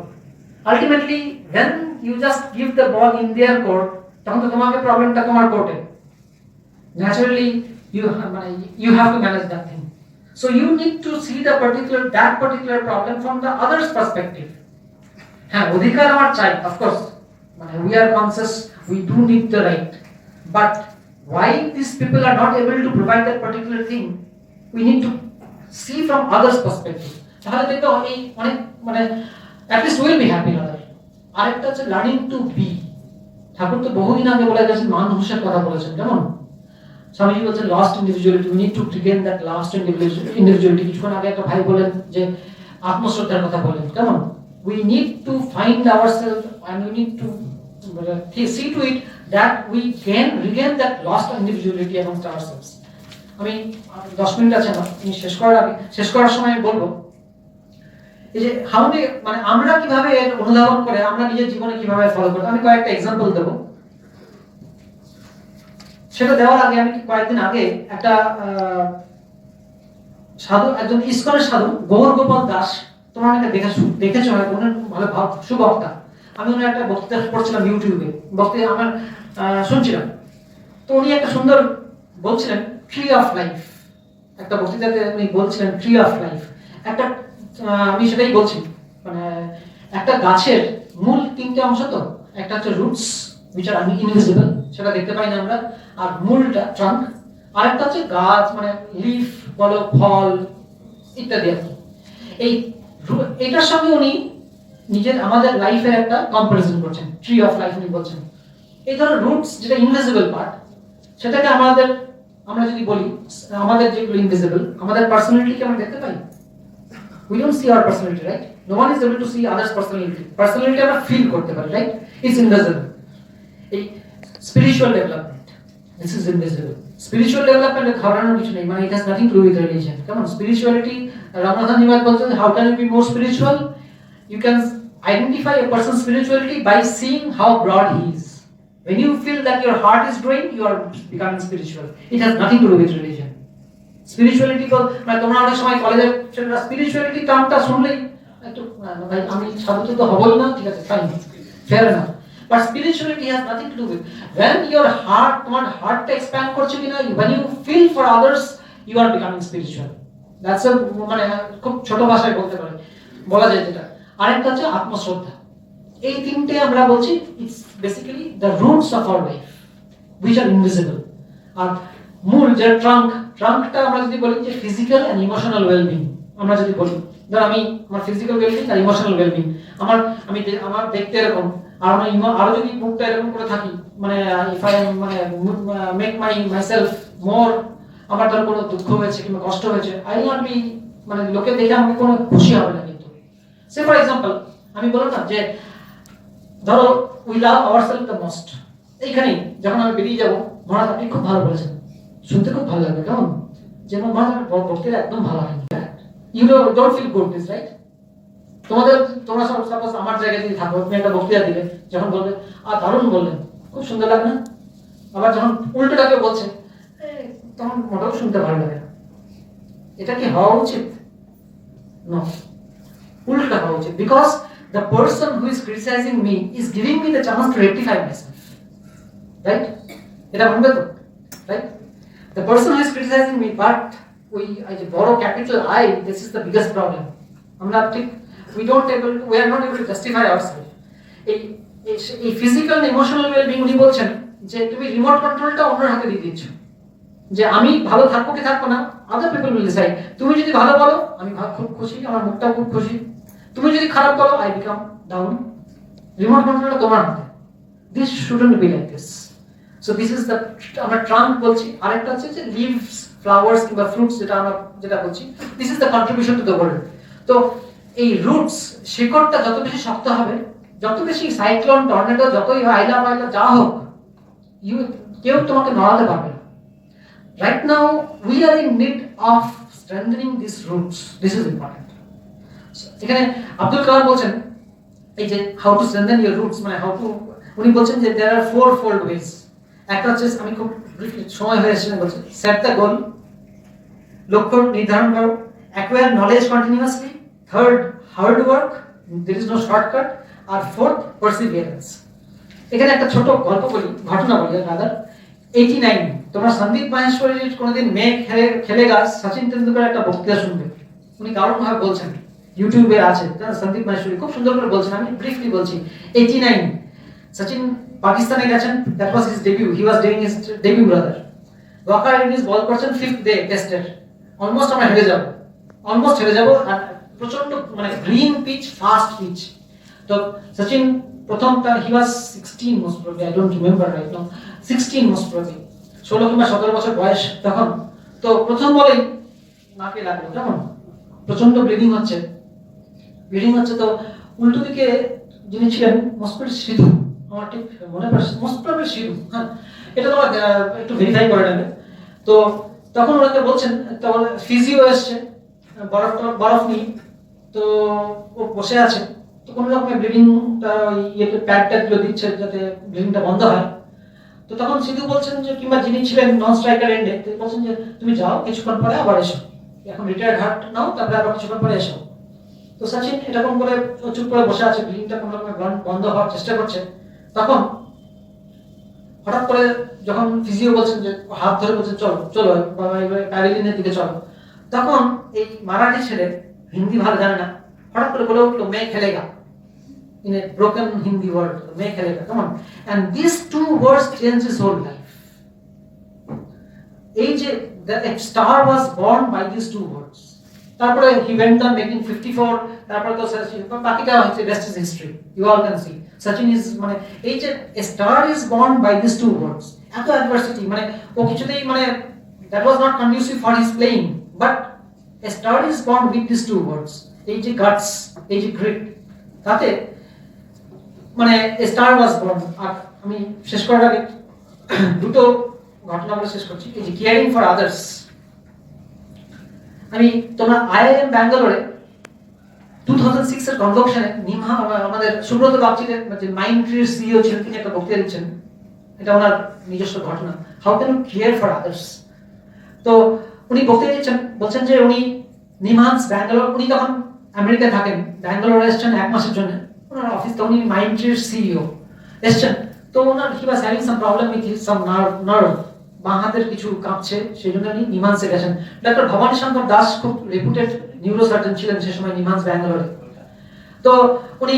Ultimately when you just give the ball in their court, তখন তো তোমাকে প্রবলেমটা তোমার কোর্টে, naturally you have to manage that thing. So you need to see that particular problem from the other's perspective. হ্যাঁ, অধিকার আমার চাই, of course, মানে we are conscious, we do need the right, but why these people are not able to provide that particular thing, we need to see from others perspective. তাহলে দেখো অনেক মানে at least we'll be happy rather. আরেকটা হচ্ছে লার্নিং টু বি। ঠাকুর তো বহুদিন আগে বলে গেছেন, মানুষের কথা বলেছেন, কেমন স্বামীজি বলছেন lost individuality, we need two Regain that lost individuality. কিছুক্ষণ আগে একটা ভাই বলেন যে আত্মশ্রদ্ধার কথা বলেন, কেমন we need to find ourselves and we need to see to it that we can regain that lost individuality amongst ourselves. আমি 10 মিনিট আছে না, শেষ করার সময় আমি বলবো এই যে হাউডে মানে আমরা কিভাবে এর অনুধাবন করে আমরা নিজের জীবনে কিভাবে ফলো করব। আমি কয়েকটা एग्जांपल দেব। সেটা দেওয়ার আগে আমি কয়েকদিন আগে একটা সাধু, একজন ইসকনের সাধু গৌর গোপাল দাস, তোমরা অনেকে দেখেছো হয়তো, উনি ভালো সুবক্তা। আমি ওনার একটা বক্তৃতা পড়ছিলাম ইউটিউবে, বক্তৃতা আমার শুনছিলাম, তো উনি একটা সুন্দর বলছিলেন ট্রি অফ লাইফ, একটা বক্তৃতাতে উনি বলছিলেন ট্রি অফ লাইফ। একটা আমি সেটাই বলছি, মানে একটা গাছের মূল 3টে অংশ, তো একটা হচ্ছে রুটস which are invisible, সেটা দেখতে পাই না আমরা, আর মূলটা ট্রাঙ্ক, আর একটা হচ্ছে গাছ মানে লিফ বলো, ফল ইত্যাদি। এই এটার সঙ্গে উনি নিজের আমাদের লাইফের একটা কম্পারিজন করছেন, ট্রি অফ লাইফ উনি বলছেন। এই ধরো রুটস যেটা ইনভিজিবল পার্ট, সেটাকে আমরা যদি বলি আমাদের যেগুলো ইনভিজিবল, আমাদের পার্সোনালিটিকে আমরা দেখতে পাই। We don't see our personality, right? No one is able to see others' personality. Personality আমরা ফিল করতে পারি, right? It's invisible. এই spiritual development, this is invisible. Spiritual development এর ধারণার কিছু নেই, মানে it has nothing to do with religion. কেমন spirituality, রামনাথন নিবাদ বলছেন how can you be more spiritual? You can identify a person's spirituality by seeing how broad he is. When you feel that your heart is growing, you are becoming spiritual. It has nothing to do with religion. Spirituality মানে তোমরা অনেক সময় কলেজের ছেলেরা স্পিরিচুয়ালিটি টার্মটা শুনলেই একটু ভাই আমি সাধু তো হবই না, ঠিক আছে ফাইন, ফেয়ার না, but spirituality has nothing to do with when your heart, তোমার হার্টটা এক্সপ্যান্ড করছে কিনা, when you feel for others, you are becoming spiritual. That's a মানে খুব ছোট ভাষায় বলা যায় যেটা। আরেকটা হচ্ছে আত্মশ্রদ্ধা। এই তিনটে আমরা বলছি it's basically the roots of our life which are invisible. আর মূল যে ট্রাঙ্কটা আমরা যদি বলি যে ফিজিক্যাল এন্ড ইমোশনাল ওয়েলবিং, আমরা যদি বলি ধর আমি আমার ফিজিক্যাল ওয়েলবিং আর ইমোশনাল ওয়েলবিং, আমার দেখতে এরকম, আর আমি আরো যদি মুখটা এরকম করে থাকি, মানে ইফ আই মানে মেক মাইসেলফ মোর, আমার ধর কোনো দুঃখ হয়েছে কিংবা কষ্ট হয়েছে, আই উইল নট বি, মানে লোকে দেখে আমাকে কোনো খুশি হবে না। কিন্তু সে ফর এক্সাম্পল আমি বললাম না যে ধরো we love ourself the most, এইখানেই যখন আমি বেরিয়ে যাবো, মহারাজ আপনি খুব ভালো বলেছেন, শুনতে খুব ভালো লাগবে, কেমন যেমন মহারাজ বক্তৃতা একদম ভালো হয়নি, you don't feel good, is right? তোমরা সাপোজ আমার জায়গায় যদি থাকো, তুমি একটা বক্তৃতা দিলে, যখন বলবে দারুণ বললেন, খুব সুন্দর লাগে না? আবার যখন উল্টোটাকে বলছে তখন মোটেও শুনতে ভালো লাগে না। এটা কি হওয়া উচিত? নো, উল্টোটা হওয়া উচিত। Because the person who is criticizing me is giving me the chance to rectify myself, right? এটা ভাববে তো, right? The person who is criticizing me, but I borrow capital I, this is the biggest problem. We are not able to justify ourselves. এই ফিজিক্যাল ইমোশনাল ওয়েলবিং উনি বলছেন যে তুমি রিমোট কন্ট্রোলটা অন্যের হাতে দিয়ে দিচ্ছ, যে আমি ভালো থাকবো কি থাকবো না আদার পিপল উইল ডিসাইড। তুমি যদি ভালো বলো আমি খুব খুশি, আমার মুখটাও খুব খুশি। তুমি যদি খারাপ বলো আই বিকাম ডাউন। রিমোট কন্ট্রোলটা তোমার হাতে। This shouldn't be like this. So this is the, আমরা ট্রাঙ্ক বলছি, আরেকটা হচ্ছে যে লিভস, ফ্লাওয়ার্স কিংবা ফ্রুটস, যেটা বলছি, this is the contribution to the world. তো এই রুটস, শিকড়টা যত বেশি শক্ত হবে, যত বেশি সাইক্লোন, টর্নেডো, যতই আইলা যা হোক, কেউ তোমাকে নড়াতে পারবে না। Right now we are in need of strengthening this roots. This is important. এখানে আব্দুল কালাম বলছেন এই যে how to strengthen your roots, মানে হাউ টু, উনি বলছেন যে দেয়ার আর 4-fold ওয়েজ। একটা হচ্ছে, আমি খুব সময় হয়ে এসেছে বলছি, সেট দ্য গোল, লক্ষ্য নির্ধারণ করো। Acquire knowledge continuously. Third, hard work, there is no shortcut. আর ফোর্থ, পারসিভিয়ারেন্স। এখানে একটা ছোট গল্প বলি, ঘটনা বলি। রাদার 89, তোমরা সন্দীপ মাহেশ্বরীর কোনোদিন মেয়ে খেলেগা সচিন তেন্ডুলকার একটা বক্তৃতা শুনবে। উনি দারুণ ভাবে বলছেন, ইউটিউবে আছে, সন্দীপ মাহেশ্বরী খুব সুন্দর করে বলছেন। আমি ব্রিফলি বলছি। 89 সচিন পাকিস্তানে গেছেন, that was his debut, he was doing his debut brother. Waqar Younis bowl করছেন 5th ডে টেস্টের। অলমোস্ট আমরা হেরে যাব, আর প্রচন্ড মানে গ্রিন পিচ, ফাস্ট পিচ। তো সচিন প্রথমটা, হি ওয়াজ 16 most probably, I don't remember right now, 16 most probably, 16 কিংবা 17 বছর বয়স তখন। তো প্রথম বলেই নাকে লাগলো, কেমন প্রচন্ড ব্লিডিং হচ্ছে। তো উল্টো দিকে যিনি ছিলেন, মোস্ট প্রবাবলি সিধু, আমার ঠিক মনে পড়ছে, মোস্ট প্রবাবলি সিধু, হ্যাঁ, এটা তোমার একটু ভেরিফাই করে নেবে। তো তখন ওনাকে বলছেন, তখন ফিজিও এসছে, বরফ নিয়ে, তো ও বসে আছে। তো কোনো রকমের ব্লিডিংটা ইয়েতে প্যাডগুলো দিচ্ছে যাতে ব্লিডিংটা বন্ধ হয়। তো তখন সিধু বলছেন যে, কিংবা যিনি ছিলেন নন স্ট্রাইকার এন্ডে, তিনি বলছেন যে তুমি যাও, কিছুক্ষণ পরে আবার এসো, এখন রিটায়ার্ড হার্ট নাও, তারপরে আবার কিছুক্ষণ পরে এসো। তো সচিন এরকম করে চুপ করে বসে আছে, ব্লিডিংটা কোনো রকমের বন্ধ হওয়ার চেষ্টা করছে। তখন হঠাৎ করে যখন ফিজিও বলছেন যে, হাত ধরে বলছেন চলো প্যাভিলিয়নের দিকে চলো, তখন এই মারাঠি ছেলে, হিন্দি ভালো জানে না, হঠাৎ করে বলে উঠলো মে খেলেগা, in a broken Hindi word, May খেলেগা, come on, and these 2 words change his whole life. এই যে the star was born by these 2 words. তারপরে he went on making 54, তারপরে তো বাকিটা হচ্ছে rest is history, you all can see. Sachin is মানে এই যে a star is born by these 2 words. এত adversity, মানে ও কিছুতেই মানে that was not conducive for his playing, but a star is born with these 2 words. এই যে guts, এই যে grit, তাতে মানে a star was born. আর আমি শেষ করার আগে দুটো ঘটনা বলে শেষ করছি। এই যে কেয়ারিং ফর আদার্স, তোমরা IIM ব্যাঙ্গালোরে 2006 এর কনভোকেশনে আমাদের সুব্রত বাগচিদের যে মাইন্ড ট্রির সিইও ছিলেন, তিনি একটা বক্তৃতা দিচ্ছেন, এটা ওনার নিজস্ব ঘটনা, how can you care for others. তো উনি বক্তৃতা দিচ্ছেন, বলছেন যে উনি নিমহান্স ব্যাঙ্গালোর, উনি তখন আমেরিকায় থাকেন, ব্যাঙ্গালোরে এসছেন 1 মাসের জন্য। ওনার অফিস, তো উনি মাইন্ড ট্রির সিইও এসছেন। তো ওনার he was having some problem with some nerve, বাঁ হাতের কিছু কাঁপছে, সেই জন্য উনি নিমহান্সে গেছেন। ডক্টর ভবানী শঙ্কর দাস খুব রেপুটেড নিউরোসার্জন ছিলেন সে সময় নিমহান্স ব্যাঙ্গালোরে। তো উনি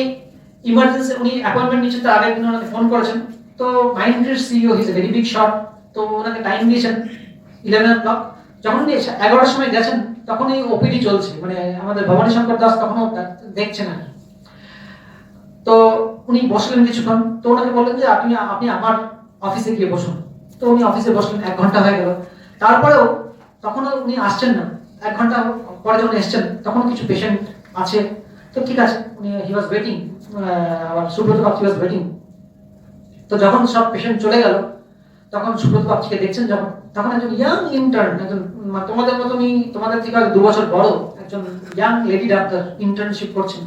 ইমার্জেন্সি, উনি অ্যাপয়েন্টমেন্ট নিচ্ছেন, তার আগের দিন ওনাকে ফোন করেছেন। তো মাইন্ড ট্রির CEO, he is a very big shot, তো ওনাকে টাইম দিয়েছেন 11 o'clock। যখন উনি 11টার সময় গেছেন, তখন এই ওপিডি চলছে, মানে আমাদের ভবানী শঙ্কর দাস তখনও দেখছেন আর কি। তো উনি বসলেন কিছুক্ষণ, তো ওনাকে বললেন যে আপনি আমার অফিসে গিয়ে বসুন। তো উনি অফিসে বসলেন, 1 ঘন্টা হয়ে গেল, তারপরেও তখনও উনি আসছেন না। 1 ঘন্টা পরে যখন এসছেন, তখনও কিছু পেশেন্ট আছে, তো ঠিক আছে, উনি হি ওয়াজ ওয়েটিং, আবার সুব্রত বাগচি ওয়াজ ওয়েটিং। তো যখন সব পেশেন্ট চলে গেল, তখন সুব্রত বাগচিকে দেখছেন যখন, তখন একজন ইয়াং ইন্টার্ন, একজন তোমাদের মতনই, তোমাদের থেকে 2 বছর বড় একজন ইয়াং লেডি ডাক্তার ইন্টার্নশিপ করছেন।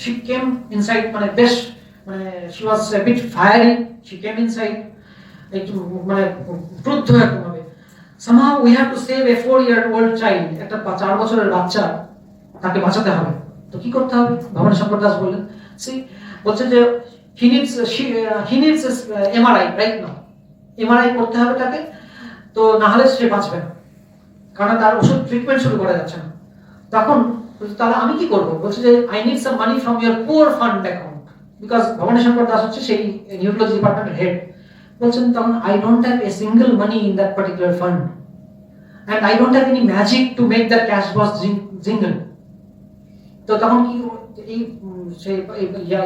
শি কেম ইনসাইড, মানে বেশ মানে she was a bit fiery, she came inside একটু মানে ক্রুদ্ধ এরকম ভাবে। somehow we have to save a 4-year-old child, একটা 4 বছরের বাচ্চা, তাকে বাঁচাতে হবে। তো কি করতে হবে? ভবানী শঙ্কর দাস বললেন, সি বলছেন যে he needs MRI right now, MRI করতে হবে তাকে, তো না হলে সে বাঁচবে না, কারণ তার ওষুধ ট্রিটমেন্ট শুরু করা যাচ্ছে না। তখন তাহলে আমি কি করব? বলছে যে I need some money from your poor fund account, because Bhabani Shankar Das হচ্ছে সেই নিউরোলজি ডিপার্টমেন্টের হেড। বলছেন তখন I don't have a single money in that particular fund and I don't have any magic to make that cash box jingle. তো তখন কি এই সেই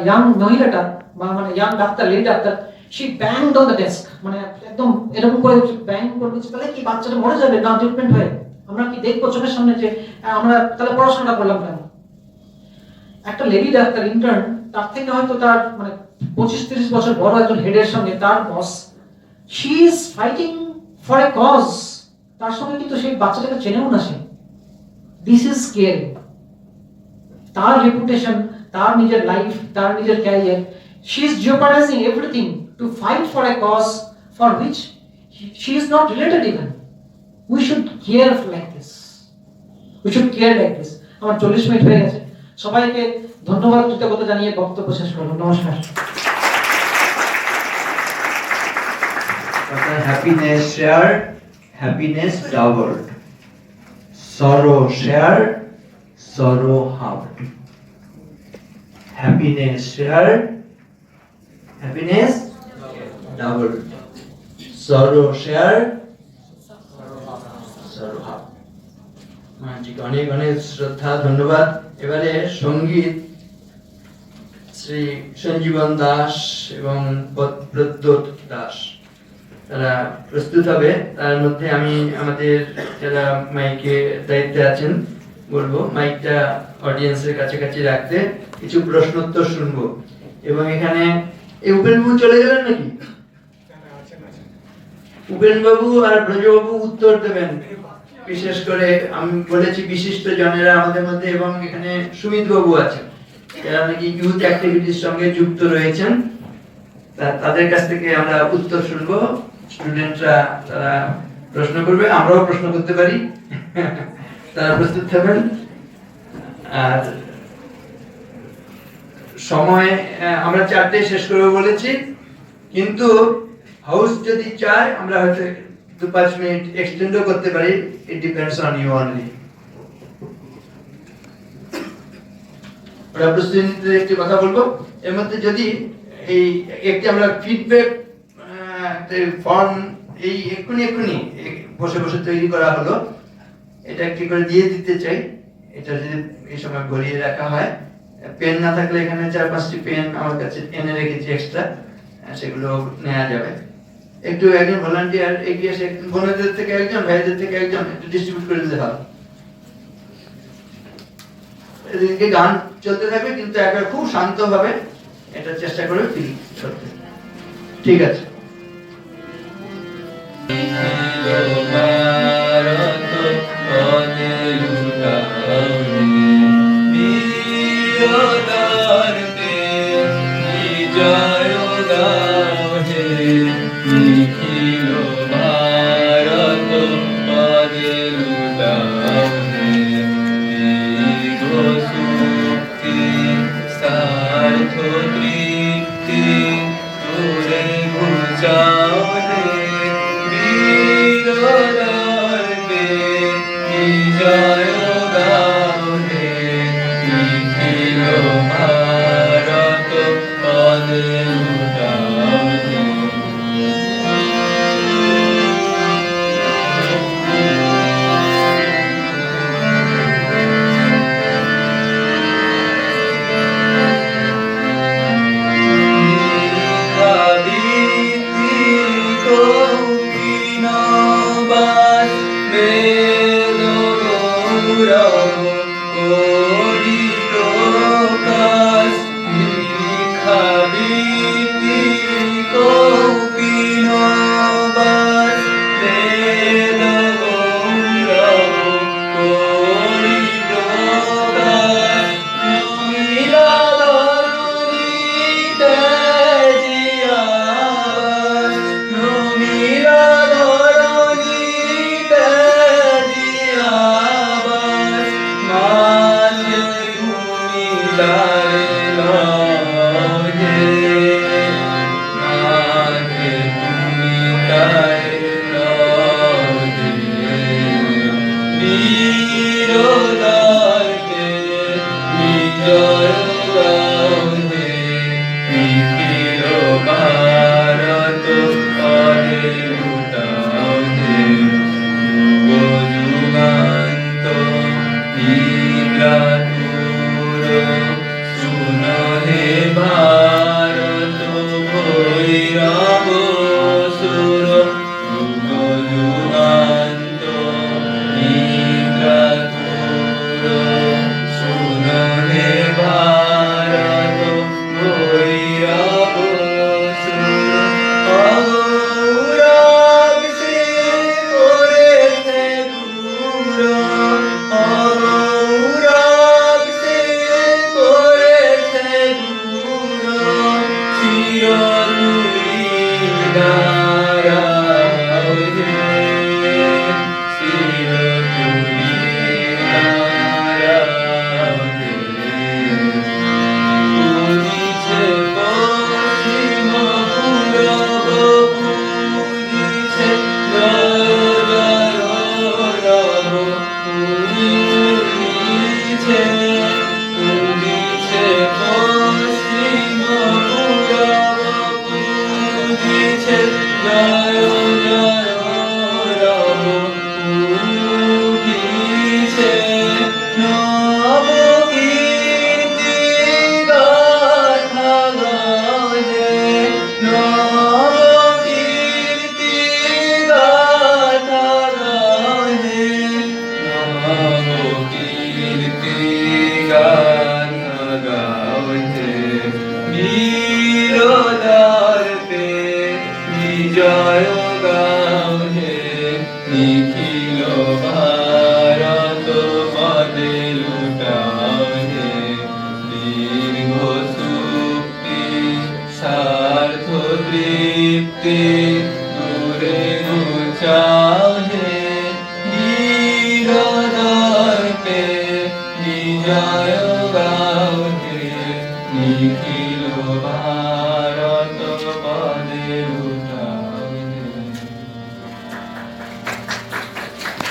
ইয়াং মহিলাটা মানে young doctor, lady doctor, she banged on the desk, মানে একদম এরকম করে ব্যাং করবে, তাহলে কি বাচ্চাটা মরে যাবে না ট্রিটমেন্ট হয়ে? আমরা কি দেখবো চোখের সামনে যে আমরা তাহলে পড়াশোনাটা করলাম কেন? একটা লেডি ডাক্তার ইন্টার্ন, তার থেকে হয়তো তার মানে 25-30 বছর বড় একজন হেডের সঙ্গে তার বস, she is fighting for a cause, তার সঙ্গে কিন্তু সেই বাচ্চাটাকে চেনেও না সে। This is scary. তার রেপুটেশন, তার নিজের লাইফ, তার নিজের career, she is jeopardising everything to fight for a cause for which she is not related even. We should care like this, we should care like this. আমার 40 মিনিট হয়ে গেছে, সবাইকে ধন্যবাদ কৃতজ্ঞতা জানিয়ে বক্তব্য শেষ করলাম। নমস্কার। Happiness share, happiness doubled. Sorrow shared, sorrow halved. Happiness shared, happiness doubled. Sorrow shared, sorrow halved. মানজিকে অনেক অনেক শ্রদ্ধা, ধন্যবাদ। এবারে সঙ্গীত শ্রী সঞ্জীবন দাস এবং প্রদ্যোৎ দাস তারা প্রস্তুত হবে। তার মধ্যে আমি আমাদের যারা মাইকে দায়িত্বে আছেন বলবো মাইকটা অডিয়েন্সের কাছাকাছি রাখতে, কিছু প্রশ্নোত্তর শুনবো। এবং এখানে উপেনবাবু চলে গেলেন নাকি? উপেনবাবু আর ব্রজবাবু উত্তর দেবেন। বিশেষ করে আমি বলেছি বিশিষ্ট জনেরা আমাদের মধ্যে, এবং এখানে সুমিত বাবু আছেন যারা নাকি ইউথ অ্যাক্টিভিটির সঙ্গে যুক্ত রয়েছেন। তাদের কাছ থেকে আমরা উত্তর শুনবো। স্টুডেন্টরা তারা প্রশ্ন করবে, আমরাও প্রশ্ন করতে পারি, তারা প্রস্তুত থাকবেন। আর সময় আমরা 4টায় শেষ করবো বলেছি, কিন্তু হাউস যদি চায় আমরা হয়তো 2-5 মিনিট এক্সটেন্ডও করতে পারি। It depends on you only. আমরা প্রস্তুতি নিতে একটি কথা বলবো, এর মধ্যে যদি এই একটি আমরা ফিডব্যাক ফর্ম এই এক্ষুনি বসে বসে তৈরি করা হলো, এটা একটি করে দিয়ে দিতে চাই। এটা যদি এই সময় ভরিয়ে রাখা হয়, পেন না থাকলে এখানে 4-5টি পেন আমার কাছে এনে রেখেছি এক্সট্রা, সেগুলো নেওয়া যাবে। একটু একজন ভলান্টিয়ার এগিয়ে এসে বোনদের থেকে একজন, ভাইদের থেকে একজন একটু ডিস্ট্রিবিউট করে দিতে হবে। এদিকে গান চলতে থাকবে, কিন্তু একবার খুব শান্ত ভাবে এটা চেষ্টা করে ফিল করতে। ঠিক আছে।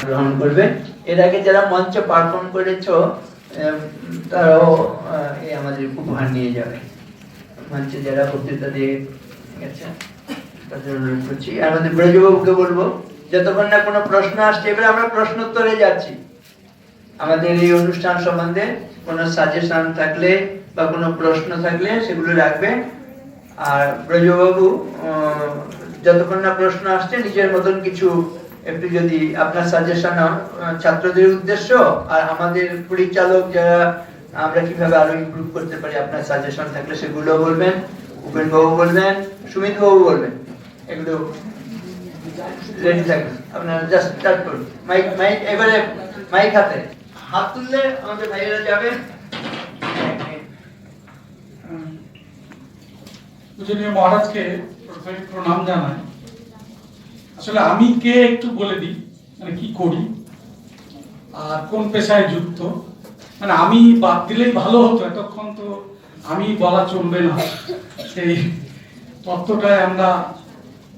গ্রহণ করবেন। এর আগে যারা মঞ্চে পারফর্ম করেছো তারাও এই আমাদের উপহার নিয়ে যাবে। মঞ্চে যারা বক্তৃতা দিয়ে গেছে তাদের অনুরোধ করছি। আমাদের ব্রজবাবুকে বলবো যতক্ষণ না কোনো প্রশ্ন আসছে, এবার আমরা প্রশ্নোত্তরে যাচ্ছি। আমাদের এই অনুষ্ঠান সম্বন্ধে কোনো সাজেশন থাকলে বা কোনো প্রশ্ন থাকলে সেগুলো রাখবেন। আর ব্রজবাবু যতক্ষণ না প্রশ্ন আসছে নিজের মতন কিছু একটু যদি আপনার সাজেশন ছাত্রদের উদ্দেশ্য আর আমাদের পরিচালক যারা আমরা কিভাবে আরো ইমপ্রুভ করতে পারি আপনার সাজেশন থাকলে সেগুলো বলবেন। উপেন বাবু বলবেন, সুমিত বাবু বলবেন, এগুলো রেডি থাকবেন। আপনারা জাস্ট স্টার্ট করুন। মাইক মাইক এবারে মাইক হাতে হাত তুললে আমাদের ভাইয়েরা যাবে। পূজনীয় মহারাজকে প্রথমে প্রণাম জানাই। আসলে আমি কে একটু বলে দিই, মানে কি করি আর কোন পেশায় যুক্ত। মানে আমি বাদ দিলেই ভালো হতো, এতক্ষণ তো আমি বলা চলবে না, সেই তত্ত্বটাই আমরা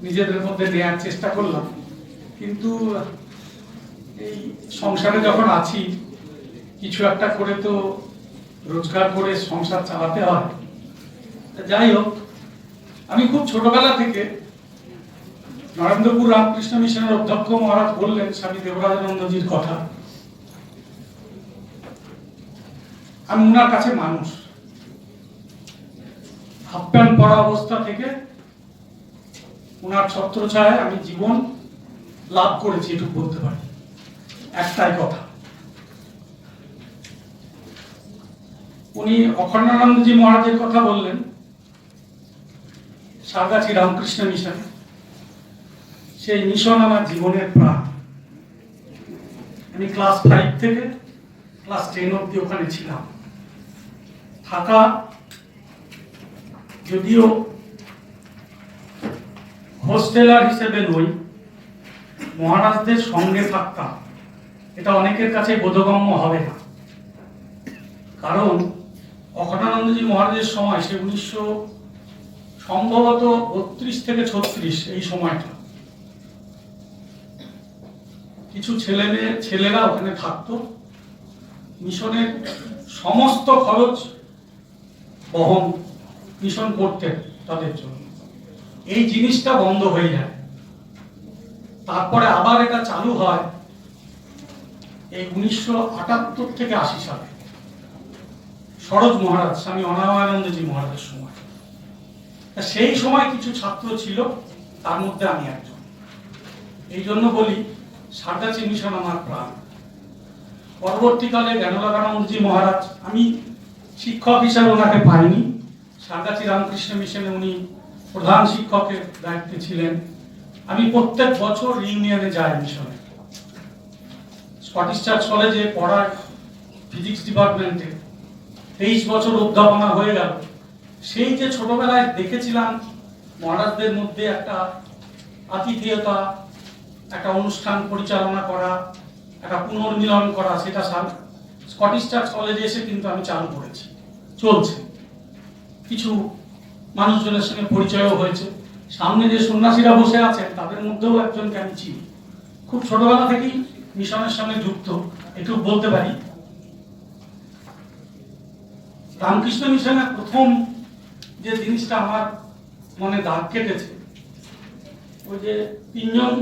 নিজেদের মধ্যে নেওয়ার চেষ্টা করলাম। কিন্তু এই সংসারে যখন আছি কিছু একটা করে তো রোজগার করে সংসার চালাতে হয়। যাই হোক, আমি খুব ছোটবেলা থেকে নরেন্দ্রপুর রামকৃষ্ণ মিশনের অধ্যক্ষ মহারাজ বললেন স্বামী দেবরাজানন্দজির কথা, আমি ওনার কাছে মানুষ। হাফ প্যান্ট পরা অবস্থা থেকে ওনার ছত্রছায়ায় আমি জীবন লাভ করেছি, এটুকু বলতে পারি। একটাই কথা, উনি অখণ্ডানন্দজি মহারাজের কথা বললেন, সারগাছি রামকৃষ্ণ মিশন। সেই মিশন আমার জীবনের প্রাণ। আমি ক্লাস 5 থেকে ক্লাস 10 অব্দি ওখানে ছিলাম। থাকা যদিও হোস্টেলার হিসেবে নই, মহারাজদের সঙ্গে থাকতাম। এটা অনেকের কাছে বোধগম্য হবে না, কারণ অখণ্ডানন্দজি মহারাজের সময়, সে 1900 সম্ভবত 32 থেকে 36 এই সময়টা, কিছু ছেলেরা ওখানে থাকতো, মিশনের সমস্ত খরচ বহন মিশন করতেন তাদের জন্য। এই জিনিসটা বন্ধ হয়ে যায়, তারপরে আবার এটা চালু হয় এই 1978 থেকে 80 সালে সরোজ মহারাজ, স্বামী অনামানন্দজি মহারাজের সময়। সেই সময় কিছু ছাত্র ছিল, তার মধ্যে আমি একজন। এই জন্য বলি সারগাছি মিশন আমার প্রাণ। পরবর্তীকালে জ্ঞানলাকানন্দজি মহারাজ, আমি শিক্ষক হিসাবে ওনাকে পাইনি, সারগাছি রামকৃষ্ণ মিশনে উনি প্রধান শিক্ষকের দায়িত্বে ছিলেন। আমি প্রত্যেক বছর রিউনিয়নে যাই মিশনে, স্কটিশ চার্চ কলেজে পড়ার ফিজিক্স ডিপার্টমেন্টে 23 বছর অধ্যাপনা হয়ে গেল। সেই যে ছোটবেলায় দেখেছিলাম মহারাজদের মধ্যে একটা আতিথেয়তা, একটা অনুষ্ঠান পরিচালনা করা, একটা পুনর্মিলন করা, সেটা স্কটিশ চার্চ কলেজে এসে কিন্তু আমি চালু করেছি, চলছে। কিছু মানুষজনের সঙ্গে পরিচয়ও হয়েছে। সামনে যে সন্ন্যাসীরা বসে আছেন তাদের মধ্যেও একজনকে আমি চিনি, খুব ছোটবেলা থেকেই মিশনের সঙ্গে যুক্ত। একটু বলতে পারি, রামকৃষ্ণ মিশনের প্রথম যে জিনিসটা আমার মনে দাগ কেটেছে, ওই যে তিনজন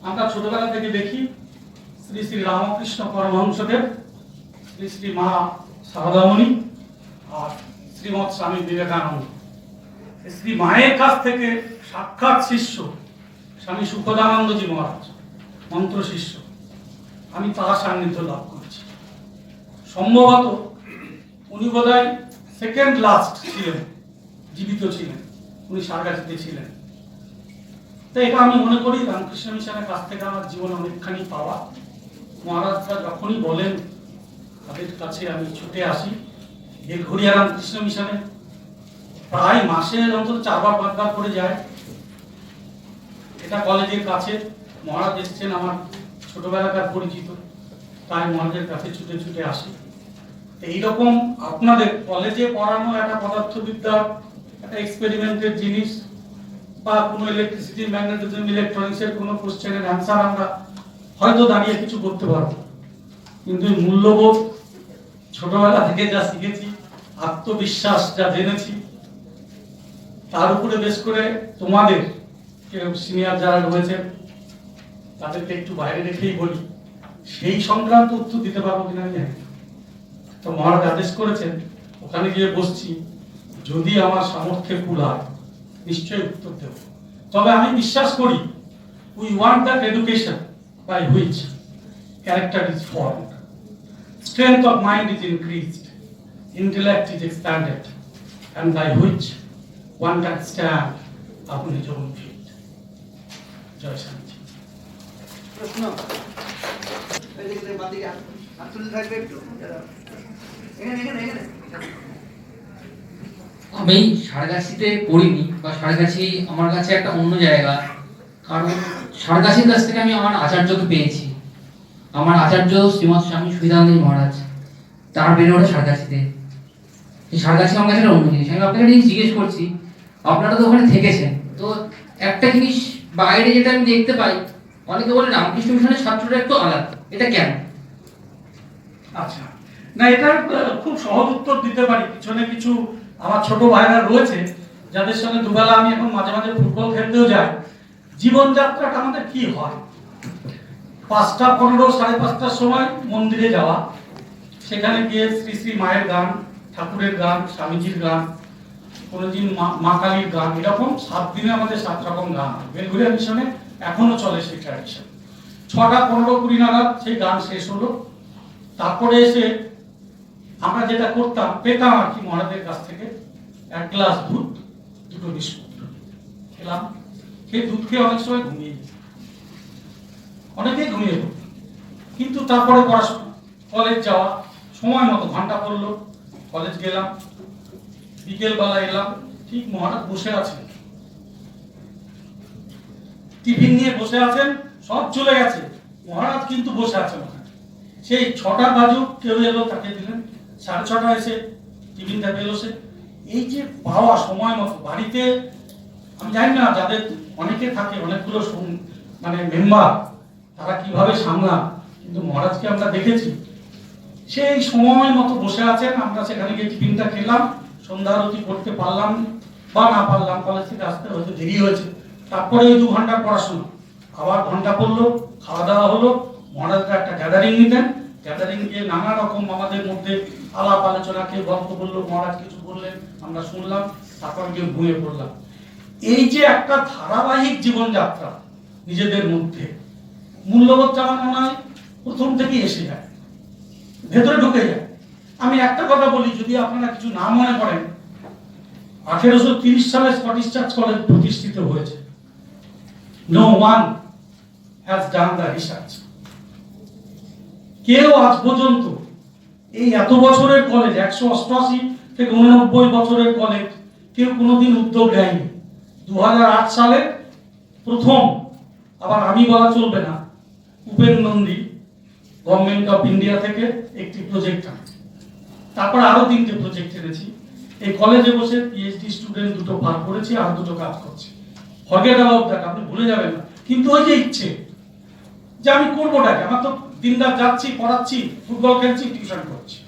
আমরা ছোটবেলা থেকে দেখি, শ্রী শ্রী রামকৃষ্ণ পরমহংসদেব, শ্রী শ্রী মা সারদামণি আর শ্রীমৎ স্বামী বিবেকানন্দ। শ্রী মায়ের কাছ থেকে সাক্ষাৎ শিষ্য স্বামী সুখদানন্দজি মহারাজ, মন্ত্র শিষ্য, আমি তার সান্নিধ্য লাভ করেছি। সম্ভবত উনি বোধহয় সেকেন্ড লাস্ট ছিলেন, জীবিত ছিলেন, উনি সারগাছিতে ছিলেন। তো এটা আমি মনে করি রামকৃষ্ণ মিশনের কাছ থেকে আমার জীবনে অনেকখানি পাওয়া। মহারাজরা যখনই বলেন তাদের কাছে আমি ছুটে আসি। বেলঘড়িয়া রামকৃষ্ণ মিশনে প্রায় মাসে অন্তত 4 বার 5 বার করে যায়। এটা কলেজের কাছে, মহারাজ এসছেন আমার ছোটবেলাকার পরিচিত, তাই মহারাজের কাছে ছুটে ছুটে আসি। এইরকম আপনাদের কলেজে পড়ানো একটা পদার্থবিদ্যার একটা এক্সপেরিমেন্টের জিনিস, বা কোনো ইলেকট্রিসিটি, ম্যাগনেটিজম, ইলেকট্রনিক্সের কোনো কোশ্চেনের অ্যান্সার আমরা হয়তো দাঁড়িয়ে কিছু করতে পারবো, কিন্তু মূল্যবোধ ছোটবেলা থেকে যা শিখেছি, আত্মবিশ্বাস যা জেনেছি, তার উপরে বেশ করে তোমাদের সিনিয়র যারা রয়েছেন তাদেরকে একটু বাইরে রেখেই বলি, সেই সংক্রান্ত উত্তর দিতে পারবো কিনা আমি জানি না। তো মহারাজ আদেশ করেছেন, ওখানে গিয়ে বসছি, যদি আমার সামর্থ্যে কুলায় নিশ্চয়ই উত্তর দেব। তবে আমি বিশ্বাস করি, we want that education by which character is formed, strength of mind is increased, intellect is expanded, and by which one can stand upon his own feet. Jai Shanti. প্রশ্ন এদিকে বাদিকে হাত তুলে থাকবে একটু, এখানে এখানে এখানে। আমি সারগাছিতে পড়িনি, বা সারগাছি আমার কাছে একটা অন্য জায়গা, কারণ সারগাছির কাছ থেকে আমি আমার আচার্যকে পেয়েছি। আমার আচার্য শ্রীমৎ স্বামী সুবিধানন্দ মহারাজ, তার বেড়ে ওঠা সারগাছিতে। এই সারগাছি আমার কাছে একটা অন্য জিনিস। আমি আপনাকে জিনিস জিজ্ঞেস করছি, আপনারা তো ওখানে থেকেছেন, তো একটা জিনিস বাইরে যেটা আমি দেখতে পাই, অনেকে বলে রামকৃষ্ণ মিশনের ছাত্ররা একটু আলাদা, এটা কেন? আচ্ছা, না এটা খুব সহজ উত্তর দিতে পারি। পিছনে কিছু আমার ছোট ভাইরা রয়েছে যাদের সঙ্গে দুবেলা আমি এখন মাঝে মাঝে ফুটবল খেলতেও যাই। জীবনযাত্রাটা আমাদের কি হয়, 5টা 15, 5:30টার সময় মন্দিরে যাওয়া, সেখানে গিয়ে শ্রী শ্রী মায়ের গান, ঠাকুরের গান, স্বামীজির গান, কোনোদিন মা কালীর গান, এরকম 7 দিনে আমাদের 7 রকম গান। বেলঘড়িয়া মিশনে এখনো চলে সেই ট্র্যাডিশন। 6টা 15, 20 নাগাদ সেই গান শেষ হলো। তারপরে এসে আমরা যেটা করতাম, পেতাম আর কি মহারাজের কাছ থেকে 1 গ্লাস দুধ, 2টো বিস্কুট খেলাম। সেই দুধ খেয়ে অনেক সময় ঘুমিয়ে যেত, অনেকেই ঘুমিয়ে যেত। কিন্তু তারপরে পড়াশোনা, কলেজ যাওয়া, সময় মতো ঘন্টা পড়লো, কলেজ গেলাম, বিকেল বেলা এলাম, ঠিক মহারাজ বসে আছেন, টিফিন নিয়ে বসে আছেন, সব চলে গেছে, মহারাজ কিন্তু বসে আছেন ওখানে। সেই 6টা বাজুক কেউ এলো, তাকে দিলেন। 6:30 এসে টিফিনটা পেলো সে। এই যে পাওয়া সময় মতো বাড়িতে, আমি জানি না যাদের অনেকে থাকে, অনেকগুলো মানে মেম্বার, তারা কিভাবে সামলান, কিন্তু মহারাজকে আমরা দেখেছি সেই সময় মতো বসে আছেন। আমরা সেখানে গিয়ে টিফিনটা খেলাম, সন্ধ্যা আরতি করতে পারলাম বা না পারলাম, কলেজ থেকে আসতে হয়তো দেরি হয়েছে, তারপরে ওই 2 ঘন্টার পড়াশোনা, আবার ঘন্টা পড়লো, খাওয়া দাওয়া হলো, মহারাজরা একটা গ্যাদারিং নিতেন, গ্যাদারিং গিয়ে নানা রকম আমাদের মধ্যে আলাপ আলোচনা, কেউ গল্প করলো, মহারাজ কিছু বললেন, আমরা শুনলাম, তারপর গিয়ে ঘুমিয়ে পড়লাম। এই যে একটা ধারাবাহিক জীবনযাত্রা নিজেদের মধ্যে, মূল্যবোধ আমার মনে হয় প্রথম থেকেই এসে যায়, ভেতরে ঢুকে যায়। আমি একটা কথা বলি, যদি আপনারা কিছু না মনে করেন, 1830 সালে স্কটিশ চার্চ কলেজ প্রতিষ্ঠিত হয়েছে। No one has done the research. কেউ আজ পর্যন্ত এই এত বছরের কলেজ, 188 থেকে 89 বছরের কলেজ, কেউ কোনোদিন উদ্যোগ নেয়নি। 2008 সালে প্রথম, আবার আমি বলা চলবে না, Upen Nandi government of India থেকে একটি প্রজেক্ট আনে, তারপর আরো 3টে প্রজেক্ট এনেছি। এই কলেজে বসে পিএইচডি স্টুডেন্ট 2টো পার করেছি, আর 2টো কাজ করছি। ফরগেট অ্যাবাউট দ্যাট, আপনি ভুলে যাবেন না। কিন্তু ওই যে ইচ্ছে যে আমি করবোটাকে, আমার তো দিনরাত যাচ্ছি, পড়াচ্ছি, ফুটবল খেলছি, টিউশন করছি,